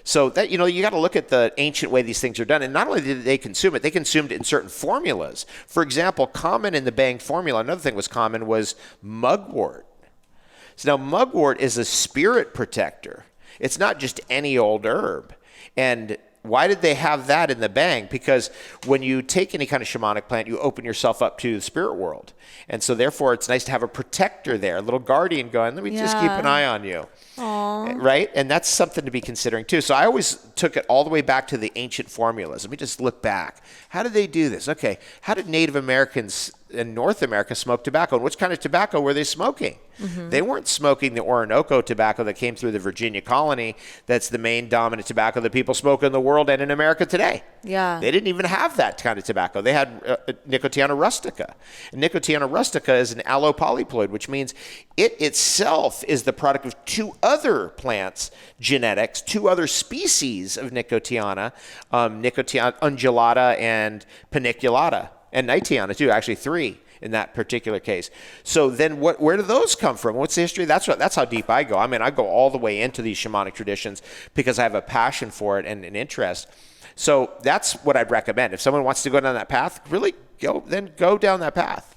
So that, you got to look at the ancient way these things are done. And not only did they consume it, they consumed it in certain formulas. For example, common in the Bang formula, another thing was common, was mugwort. So now mugwort is a spirit protector. It's not just any old herb. And Why did they have that in the bank? Because when you take any kind of shamanic plant, you open yourself up to the spirit world. And so therefore, it's nice to have a protector there, a little guardian going, let me just keep an eye on you. Aww. Right? And that's something to be considering too. So I always took it all the way back to the ancient formulas. Let me just look back. How did they do this? Okay. How did Native Americans in North America smoke tobacco? And which kind of tobacco were they smoking? Mm-hmm. They weren't smoking the Orinoco tobacco that came through the Virginia colony. That's the main dominant tobacco that people smoke in the world and in America today. Yeah. They didn't even have that kind of tobacco. They had Nicotiana rustica. And Nicotiana rustica is an allopolyploid, which means it itself is the product of two other plants' genetics, two other species of Nicotiana, Nicotiana undulata and paniculata, and Nightiana too, actually three in that particular case. So then where do those come from? What's the history? That's how deep I go. I mean, I go all the way into these shamanic traditions because I have a passion for it and an interest. So that's what I'd recommend. If someone wants to go down that path, really go down that path.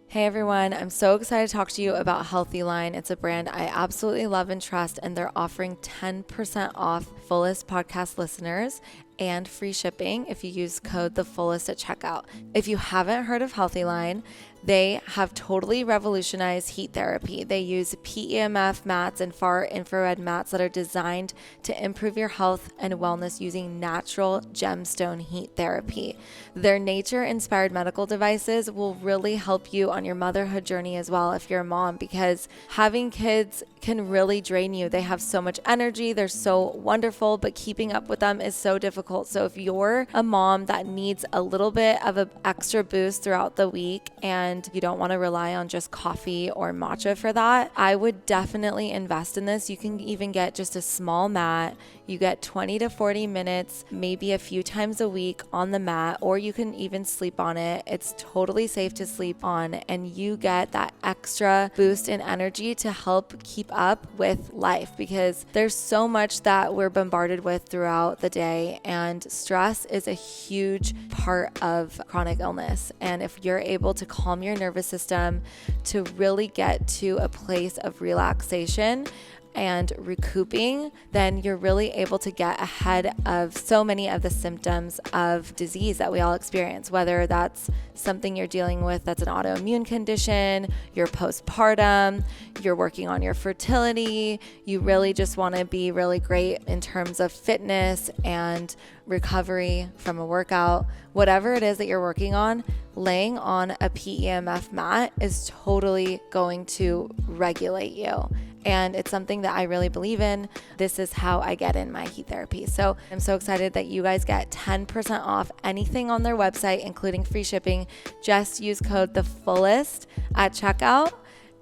Hey everyone, I'm so excited to talk to you about HealthyLine. It's a brand I absolutely love and trust, and they're offering 10% off Fullest Podcast listeners and free shipping if you use code TheFullest at checkout. If you haven't heard of HealthyLine, they have totally revolutionized heat therapy. They use PEMF mats and far infrared mats that are designed to improve your health and wellness using natural gemstone heat therapy. Their nature-inspired medical devices will really help you on your motherhood journey as well if you're a mom, because having kids can really drain you. They have so much energy. They're so wonderful, but keeping up with them is so difficult. So if you're a mom that needs a little bit of an extra boost throughout the week and you don't want to rely on just coffee or matcha for that, I would definitely invest in this. You can even get just a small mat. You get 20 to 40 minutes, maybe a few times a week on the mat, or you can even sleep on it. It's totally safe to sleep on, and you get that extra boost in energy to help keep up with life, because there's so much that we're bombarded with throughout the day, and stress is a huge part of chronic illness. And if you're able to calm your nervous system to really get to a place of relaxation and recouping, then you're really able to get ahead of so many of the symptoms of disease that we all experience, whether that's something you're dealing with that's an autoimmune condition, you're postpartum, you're working on your fertility, you really just want to be really great in terms of fitness and recovery from a workout. Whatever it is that you're working on, laying on a PEMF mat is totally going to regulate you. And it's something that I really believe in. This is how I get in my heat therapy. So I'm so excited that you guys get 10% off anything on their website, including free shipping. Just use code TheFullest at checkout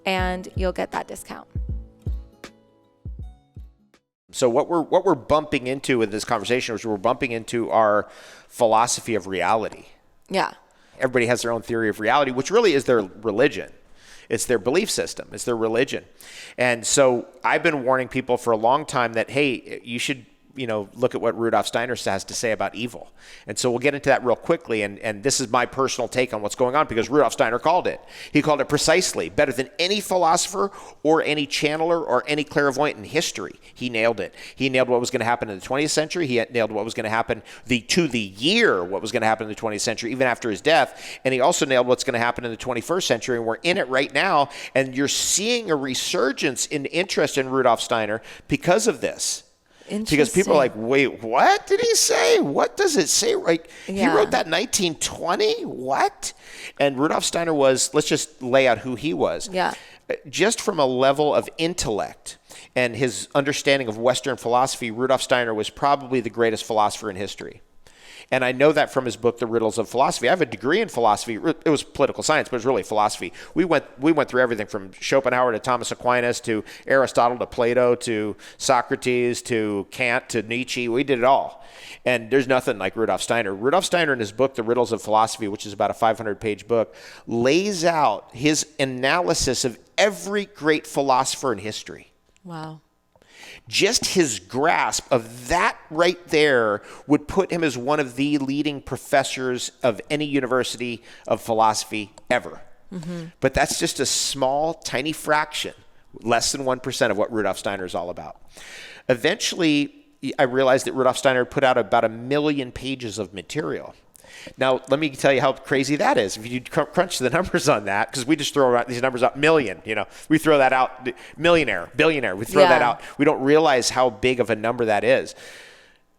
and you'll get that discount. So what we're bumping into in this conversation is we're bumping into our philosophy of reality. Yeah. Everybody has their own theory of reality, which really is their religion. It's their belief system. It's their religion. And so I've been warning people for a long time that, hey, you should, look at what Rudolf Steiner has to say about evil. And so we'll get into that real quickly. And this is my personal take on what's going on, because Rudolf Steiner called it. He called it precisely, better than any philosopher or any channeler or any clairvoyant in history. He nailed it. He nailed what was going to happen in the 20th century. He nailed what was going to happen what was going to happen in the 20th century, even after his death. And he also nailed what's going to happen in the 21st century. And we're in it right now. And you're seeing a resurgence in interest in Rudolf Steiner because of this. Because people are like, wait, what did he say? What does it say? Like, He wrote that in 1920? What? And Rudolf Steiner was, let's just lay out who he was. Yeah. Just from a level of intellect and his understanding of Western philosophy, Rudolf Steiner was probably the greatest philosopher in history. And I know that from his book, The Riddles of Philosophy. I have a degree in philosophy. It was political science, but it was really philosophy. We went through everything from Schopenhauer to Thomas Aquinas to Aristotle to Plato to Socrates to Kant to Nietzsche. We did it all. And there's nothing like Rudolf Steiner. Rudolf Steiner, in his book, The Riddles of Philosophy, which is about a 500-page book, lays out his analysis of every great philosopher in history. Wow. Just his grasp of that right there would put him as one of the leading professors of any university of philosophy ever. Mm-hmm. But that's just a small, tiny fraction, less than 1% of what Rudolf Steiner is all about. Eventually, I realized that Rudolf Steiner put out about 1 million pages of material. Now, let me tell you how crazy that is. If you crunch the numbers on that, because we just throw out these numbers out, million, we throw that out, millionaire, billionaire, we throw that out. We don't realize how big of a number that is.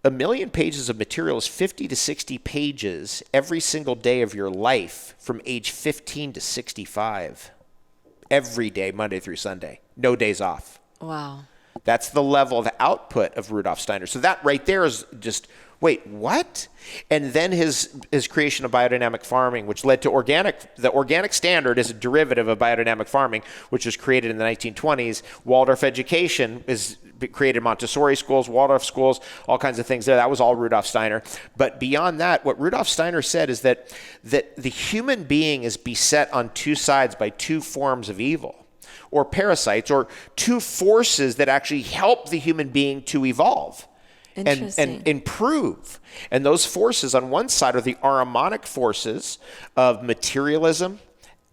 1 million pages of material is 50 to 60 pages every single day of your life from age 15 to 65. Every day, Monday through Sunday. No days off. Wow. That's the level of output of Rudolf Steiner. So that right there is just, wait, what? And then his creation of biodynamic farming, which led to the organic standard is a derivative of biodynamic farming, which was created in the 1920s. Waldorf education is created Montessori schools, Waldorf schools, all kinds of things there. That was all Rudolf Steiner. But beyond that, what Rudolf Steiner said is that the human being is beset on two sides by two forms of evil, or parasites, or two forces that actually help the human being to evolve and improve. And those forces on one side are the Ahrimanic forces of materialism,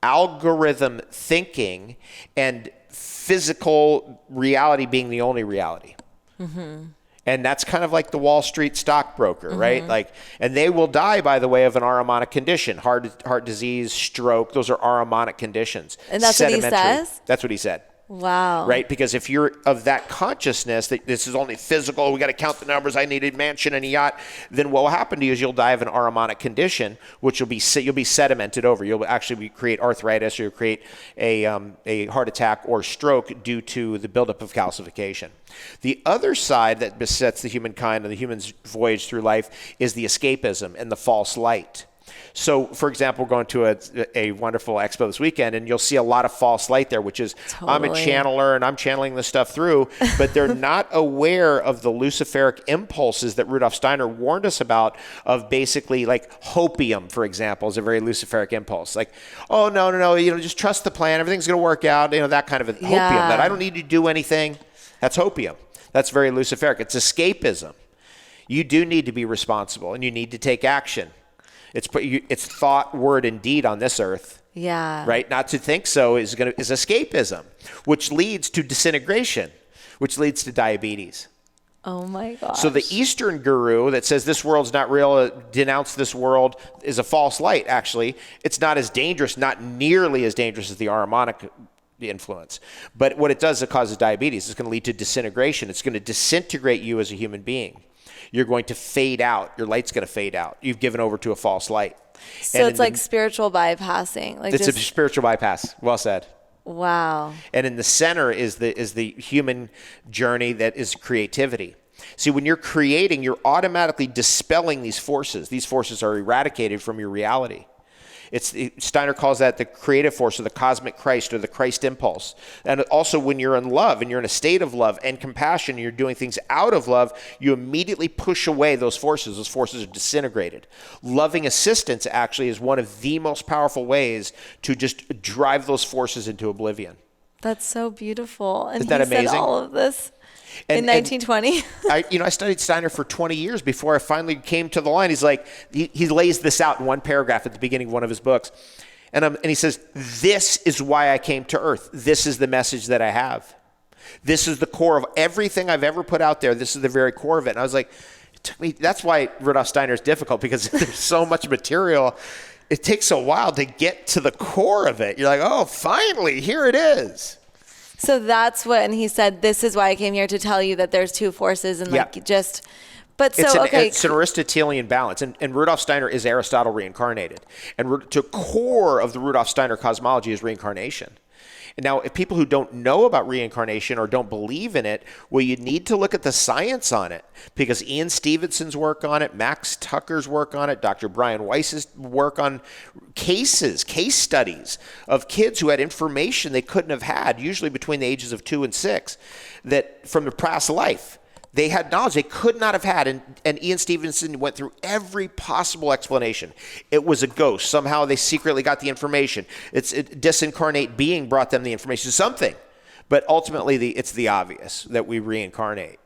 algorithm thinking, and physical reality being the only reality. Mm-hmm. And that's kind of like the Wall Street stockbroker, right? And they will die, by the way, of an Ahrimanic condition, heart disease, stroke. Those are Ahrimanic conditions. And that's what he says? That's what he said. Wow. Right? Because if you're of that consciousness that this is only physical, we got to count the numbers, I need a mansion and a yacht, then what will happen to you is you'll die of an Ahrimanic condition, which you'll be sedimented over. You'll actually create arthritis, or you'll create a heart attack or stroke due to the buildup of calcification. The other side that besets the humankind and the human's voyage through life is the escapism and the false light. So, for example, we're going to a wonderful expo this weekend, and you'll see a lot of false light there, which is I'm a channeler and I'm channeling this stuff through, but they're not aware of the luciferic impulses that Rudolf Steiner warned us about, of basically like hopium, for example, is a very luciferic impulse. Like, oh, no, just trust the plan. Everything's going to work out. That kind of hopium, that I don't need to do anything. That's hopium. That's very luciferic. It's escapism. You do need to be responsible, and you need to take action. It's thought, word, and deed on this earth. Yeah. Right? Not to think so is escapism, which leads to disintegration, which leads to diabetes. Oh my gosh. So the Eastern guru that says this world's not real, denounce this world, is a false light, actually. It's not as dangerous, not nearly as dangerous as the Ahrimanic influence. But what it does, it causes diabetes. It's going to lead to disintegration. It's going to disintegrate you as a human being. You're going to fade out. Your light's going to fade out. You've given over to a false light. So it's like spiritual bypassing. It's a spiritual bypass. Well said. Wow. And in the center is the human journey that is creativity. See, when you're creating, you're automatically dispelling these forces. These forces are eradicated from your reality. Steiner calls that the creative force, or the cosmic Christ, or the Christ impulse. And also when you're in love and you're in a state of love and compassion, and you're doing things out of love, you immediately push away those forces. Those forces are disintegrated. Loving assistance actually is one of the most powerful ways to just drive those forces into oblivion. That's so beautiful. And Isn't that amazing? Said all of this in 1920. I studied Steiner for 20 years before I finally came to the line. He's like, he lays this out in one paragraph at the beginning of one of his books. And he says, this is why I came to earth. This is the message that I have. This is the core of everything I've ever put out there. This is the very core of it. And I was like, it took me, that's why Rudolf Steiner is difficult, because there's so much material. It takes a while to get to the core of it. You're like, oh, finally, here it is. So that's when he said, this is why I came here to tell you that there's two forces, and it's an Aristotelian balance. And Rudolf Steiner is Aristotle reincarnated. And to core of the Rudolf Steiner cosmology is reincarnation. And now, if people who don't know about reincarnation or don't believe in it, well, you need to look at the science on it, because Ian Stevenson's work on it, Max Tucker's work on it, Dr. Brian Weiss's work on case studies of kids who had information they couldn't have had, usually between the ages of 2 and 6, that from the past life. They had knowledge they could not have had, and Ian Stevenson went through every possible explanation. It was a ghost. Somehow they secretly got the information. It's a disincarnate being brought them the information, something. But ultimately, it's the obvious that we reincarnate.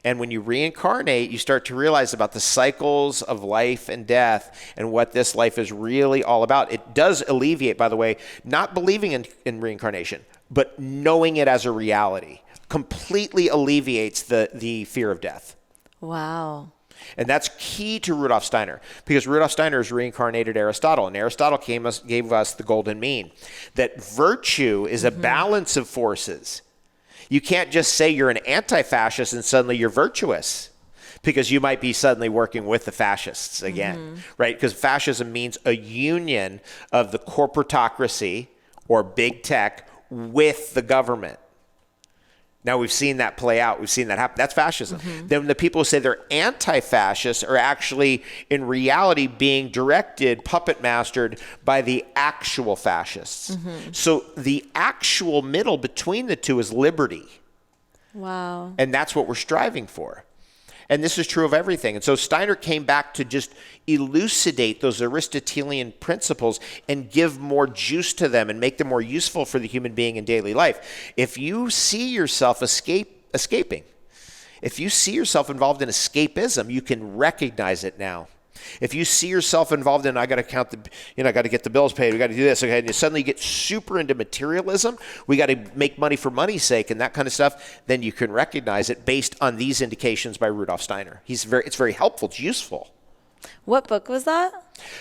And when you reincarnate, you start to realize about the cycles of life and death and what this life is really all about. It does alleviate, by the way, not believing in reincarnation, but knowing it as a reality. Completely alleviates the fear of death. Wow. And that's key to Rudolf Steiner, because Rudolf Steiner is reincarnated Aristotle, and Aristotle gave us the golden mean, that virtue is a balance of forces. You can't just say you're an anti-fascist and suddenly you're virtuous, because you might be suddenly working with the fascists again, right? Because fascism means a union of the corporatocracy or big tech with the government. Now, we've seen that play out. We've seen that happen. That's fascism. Then the people who say they're anti-fascist are actually, in reality, being directed, puppet mastered by the actual fascists. So the actual middle between the two is liberty. Wow. And that's what we're striving for. And this is true of everything. And so Steiner came back to just elucidate those Aristotelian principles and give more juice to them and make them more useful for the human being in daily life. If you see yourself escaping, if you see yourself involved in escapism, you can recognize it now. If you see yourself involved in, I got to I got to get the bills paid, we got to do this, okay, and you suddenly get super into materialism, we got to make money for money's sake and that kind of stuff, then you can recognize it based on these indications by Rudolf Steiner. It's very helpful, it's useful. What book was that?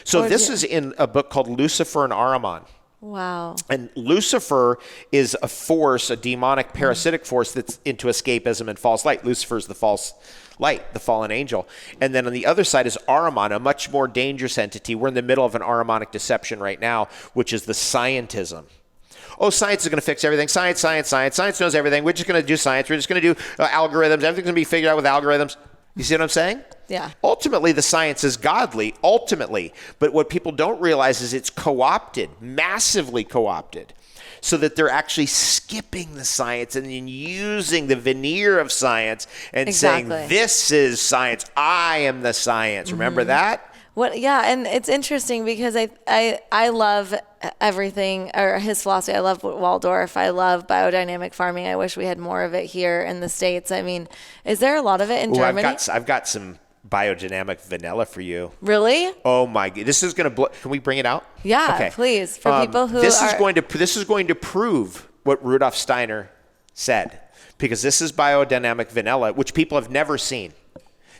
So this is in a book called Lucifer and Ahriman. Wow. And Lucifer is a force, a demonic parasitic force that's into escapism and false light. Lucifer is the false light, the fallen angel. And then on the other side is Ahriman, a much more dangerous entity. We're in the middle of an Ahrimanic deception right now, which is the scientism. Oh, science is going to fix everything. Science knows everything. We're just going to do science. We're just going to do algorithms. Everything's going to be figured out with algorithms. You see what I'm saying? Yeah. Ultimately, the science is godly, ultimately. But what people don't realize is it's co-opted, massively co-opted, so that they're actually skipping the science and then using the veneer of science and saying, this is science. I am the science. Remember that? Yeah, and it's interesting because I love everything, or his philosophy. I love Waldorf. I love biodynamic farming. I wish we had more of it here in the States. I mean, is there a lot of it in Germany? I've got some biodynamic vanilla for you. Really? Oh my God. This is going to blow. Can we bring it out? Yeah, okay. Please. For people who this is going to prove what Rudolf Steiner said, because this is biodynamic vanilla, which people have never seen.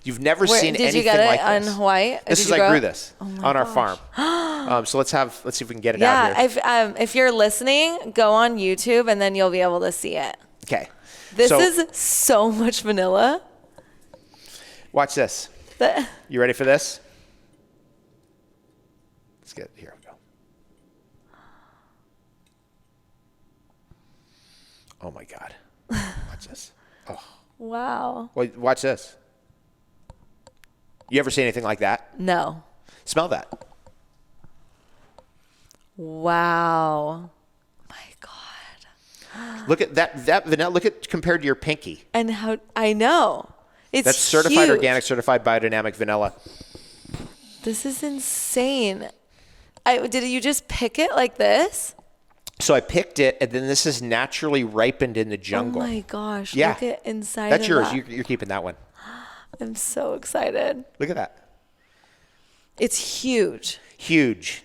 You've never seen anything like this. Did you get it on Hawaii? I grew this on our farm. So let's see if we can get it out here. Yeah, if you're listening, go on YouTube and then you'll be able to see it. Okay. This is so much vanilla. Watch this. You ready for this? Let's get it. Here we go. Oh my God. Watch this. Oh. Wow. Well, watch this. You ever see anything like that? No. Smell that. Wow. My God. Look at that vanilla. Look at compared to your pinky. And how I know. That's certified huge. Organic, certified biodynamic vanilla. This is insane. Did you just pick it like this? So I picked it, and then this is naturally ripened in the jungle. Oh my gosh. Yeah. Look at inside That's of yours. that. You're keeping that one. I'm so excited. Look at that. It's huge. Huge.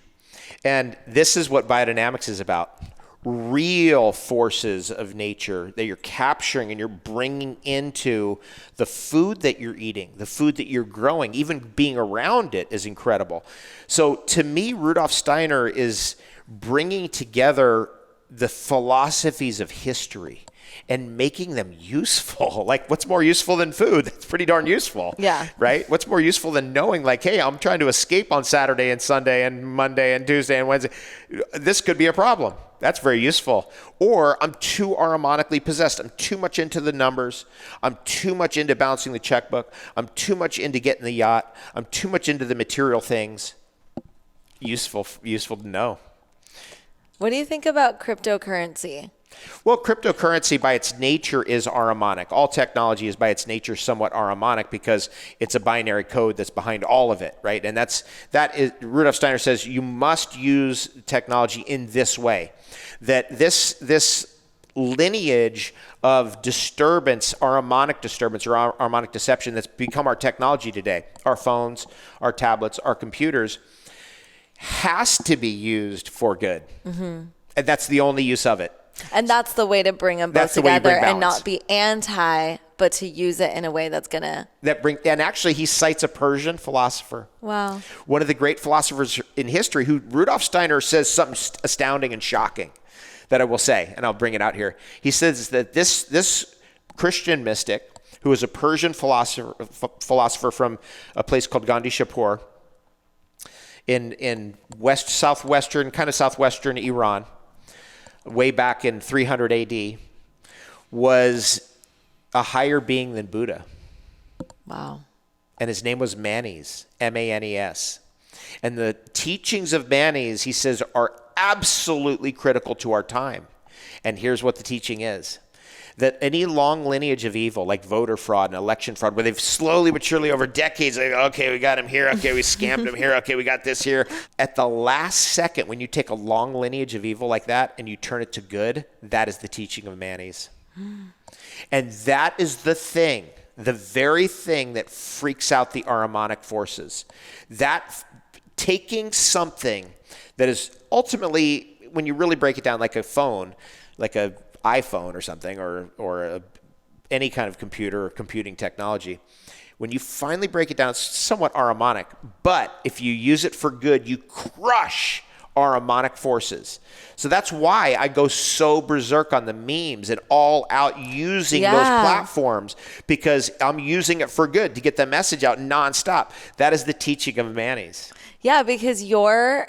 And this is what biodynamics is about. Real forces of nature that you're capturing and you're bringing into the food that you're eating, the food that you're growing. Even being around it is incredible. So to me, Rudolf Steiner is bringing together the philosophies of history and making them useful. Like, what's more useful than food? That's pretty darn useful. Yeah. Right? What's more useful than knowing, like, hey, I'm trying to escape on Saturday and Sunday and Monday and Tuesday and Wednesday. This could be a problem. That's very useful. Or I'm too aromatically possessed. I'm too much into the numbers. I'm too much into bouncing the checkbook. I'm too much into getting the yacht. I'm too much into the material things. Useful to know. What do you think about cryptocurrency? Well, cryptocurrency by its nature is ahrimanic. All technology is by its nature somewhat ahrimanic because it's a binary code that's behind all of it, right? And that is Rudolf Steiner says you must use technology in this way. That this lineage of disturbance, ahrimanic disturbance or ahrimanic deception that's become our technology today, our phones, our tablets, our computers, has to be used for good. Mm-hmm. And that's the only use of it. And that's the way to bring them both together and not be anti but to use it in a way that's gonna and actually he cites a Persian philosopher. Wow. One of the great philosophers in history, who Rudolf Steiner says something astounding and shocking that I will say, and I'll bring it out here. He says that this Christian mystic, who is a Persian philosopher from a place called Gandhi-Shapur in southwestern Iran, way back in 300 AD, was a higher being than Buddha. Wow. And his name was Manes, M-A-N-E-S. And the teachings of Manes, he says, are absolutely critical to our time. And here's what the teaching is. That any long lineage of evil, like voter fraud and election fraud, where they've slowly but surely over decades, like, okay, we got him here, okay, we scammed him here, okay, we got this here. At the last second, when you take a long lineage of evil like that and you turn it to good, that is the teaching of Manes. And that is the thing, the very thing that freaks out the Ahrimanic forces. That taking something that is ultimately, when you really break it down, like a phone, like a iPhone or something, or any kind of computer or computing technology, when you finally break it down, it's somewhat Ahrimanic. But if you use it for good, you crush Ahrimanic forces. So that's why I go so berserk on the memes and all out using those platforms, because I'm using it for good to get the message out nonstop. That is the teaching of Manes. Yeah, because you're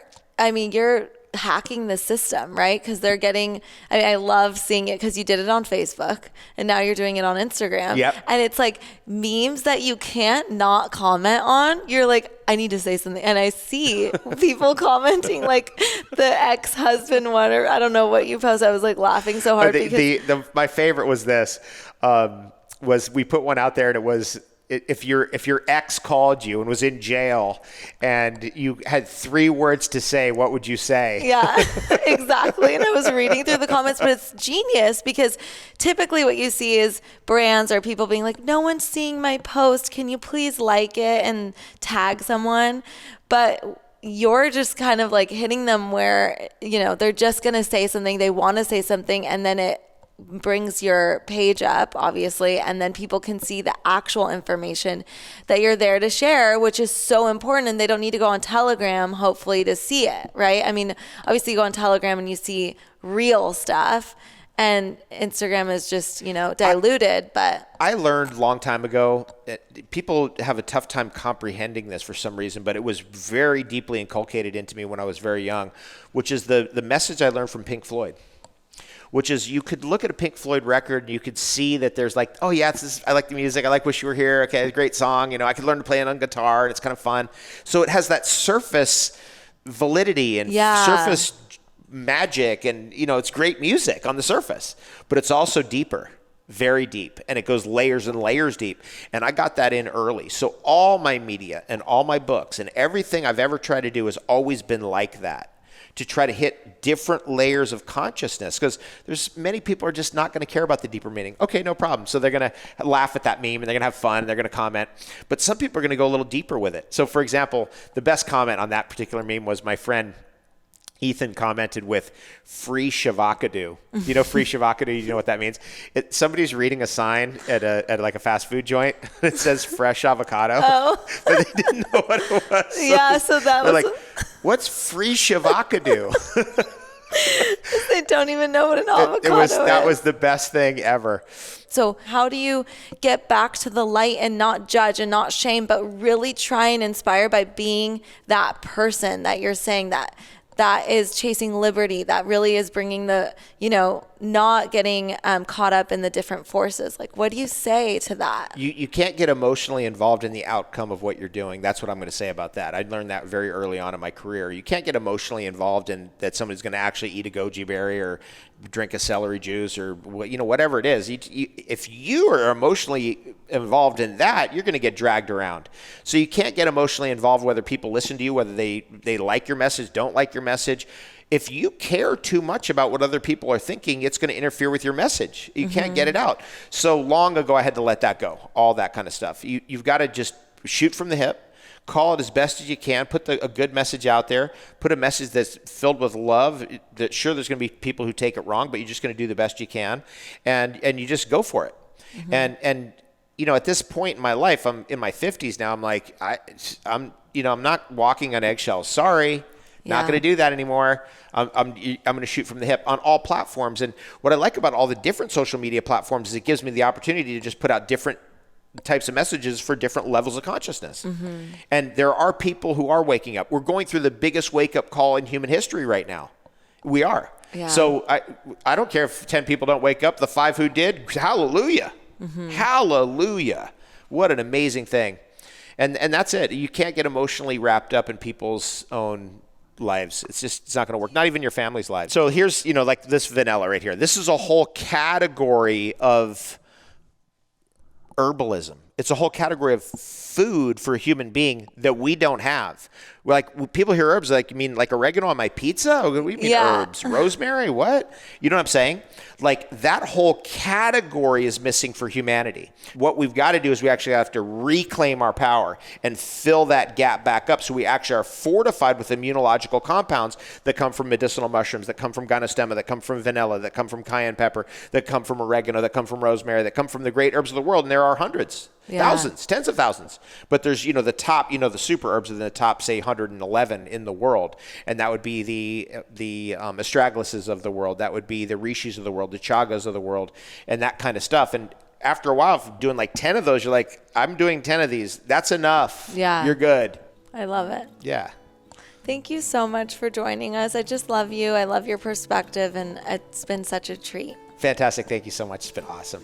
hacking the system, right? Because they're getting, I love seeing it because you did it on Facebook and now you're doing it on Instagram. Yep. And it's like memes that you can't not comment on. You're like, I need to say something. And I see people commenting like the ex-husband one, or I don't know what you post. I was like laughing so hard. My favorite was this, was we put one out there and it was, if your ex called you and was in jail and you had 3 words to say, what would you say? Yeah, exactly. And I was reading through the comments, but it's genius because typically what you see is brands or people being like, no one's seeing my post. Can you please like it and tag someone? But you're just kind of like hitting them where, they're just going to say something. They want to say something, and then it brings your page up, obviously, and then people can see the actual information that you're there to share, which is so important. And they don't need to go on Telegram, hopefully, to see it, right? I mean, obviously you go on Telegram and you see real stuff, and Instagram is just, diluted. But I learned a long time ago that people have a tough time comprehending this for some reason, but it was very deeply inculcated into me when I was very young, which is the message I learned from Pink Floyd. Which is, you could look at a Pink Floyd record and you could see that there's like, oh yeah, I like the music. I like Wish You Were Here. Okay, great song. I could learn to play it on guitar and it's kind of fun. So it has that surface validity and surface magic, and it's great music on the surface, but it's also deeper, very deep, and it goes layers and layers deep. And I got that in early. So all my media and all my books and everything I've ever tried to do has always been like that, to try to hit different layers of consciousness, because there's many people are just not going to care about the deeper meaning. Okay, no problem. So they're going to laugh at that meme and they're going to have fun and they're going to comment. But some people are going to go a little deeper with it. So for example, the best comment on that particular meme was my friend Ethan commented with free shavakadu. You know free shavakadu? You know what that means? Somebody's reading a sign at like a fast food joint. It says fresh avocado. Oh. But they didn't know what it was. So that was like, what's free shavakadu? They don't even know what an avocado is. That was the best thing ever. So how do you get back to the light and not judge and not shame, but really try and inspire by being that person that you're saying that is chasing liberty, that really is bringing the, not getting caught up in the different forces? Like, what do you say to that? You can't get emotionally involved in the outcome of what you're doing. That's what I'm going to say about that. I learned that very early on in my career. You can't get emotionally involved in that somebody's going to actually eat a goji berry or drink a celery juice or whatever it is. If you are emotionally involved in that, you're going to get dragged around. So you can't get emotionally involved whether people listen to you, whether they like your message, don't like your message. If you care too much about what other people are thinking, it's going to interfere with your message. You can't get it out. So long ago, I had to let that go, all that kind of stuff. You've got to just shoot from the hip. Call it as best as you can. Put a good message out there. Put a message that's filled with love. That sure, there's going to be people who take it wrong, but you're just going to do the best you can, and you just go for it. And at this point in my life, I'm in my 50s now. I'm like, I'm not walking on eggshells. Sorry. Not going to do that anymore. I'm going to shoot from the hip on all platforms. And what I like about all the different social media platforms is it gives me the opportunity to just put out different types of messages for different levels of consciousness. And there are people who are waking up. We're going through the biggest wake-up call in human history right now. We are. Yeah. So I don't care if 10 people don't wake up. The 5 who did, hallelujah. Hallelujah. What an amazing thing. And that's it. You can't get emotionally wrapped up in people's own lives. It's not going to work. Not even your family's lives. So here's, like this vanilla right here. This is a whole category of herbalism. It's a whole category of food for a human being that we don't have. Like, when people hear herbs, like, you mean like oregano on my pizza? What do you mean herbs? Rosemary? What? You know what I'm saying? Like, that whole category is missing for humanity. What we've got to do is we actually have to reclaim our power and fill that gap back up so we actually are fortified with immunological compounds that come from medicinal mushrooms, that come from gynostema, that come from vanilla, that come from cayenne pepper, that come from oregano, that come from rosemary, that come from the great herbs of the world. And there are hundreds. Thousands, tens of thousands. But there's, the top, the super herbs in the top, say, 111 in the world. And that would be the astragalus of the world. That would be the rishis of the world, the chagas of the world, and that kind of stuff. And after a while, doing like 10 of those, you're like, I'm doing 10 of these. That's enough. Yeah. You're good. I love it. Yeah. Thank you so much for joining us. I just love you. I love your perspective, and it's been such a treat. Fantastic. Thank you so much. It's been awesome.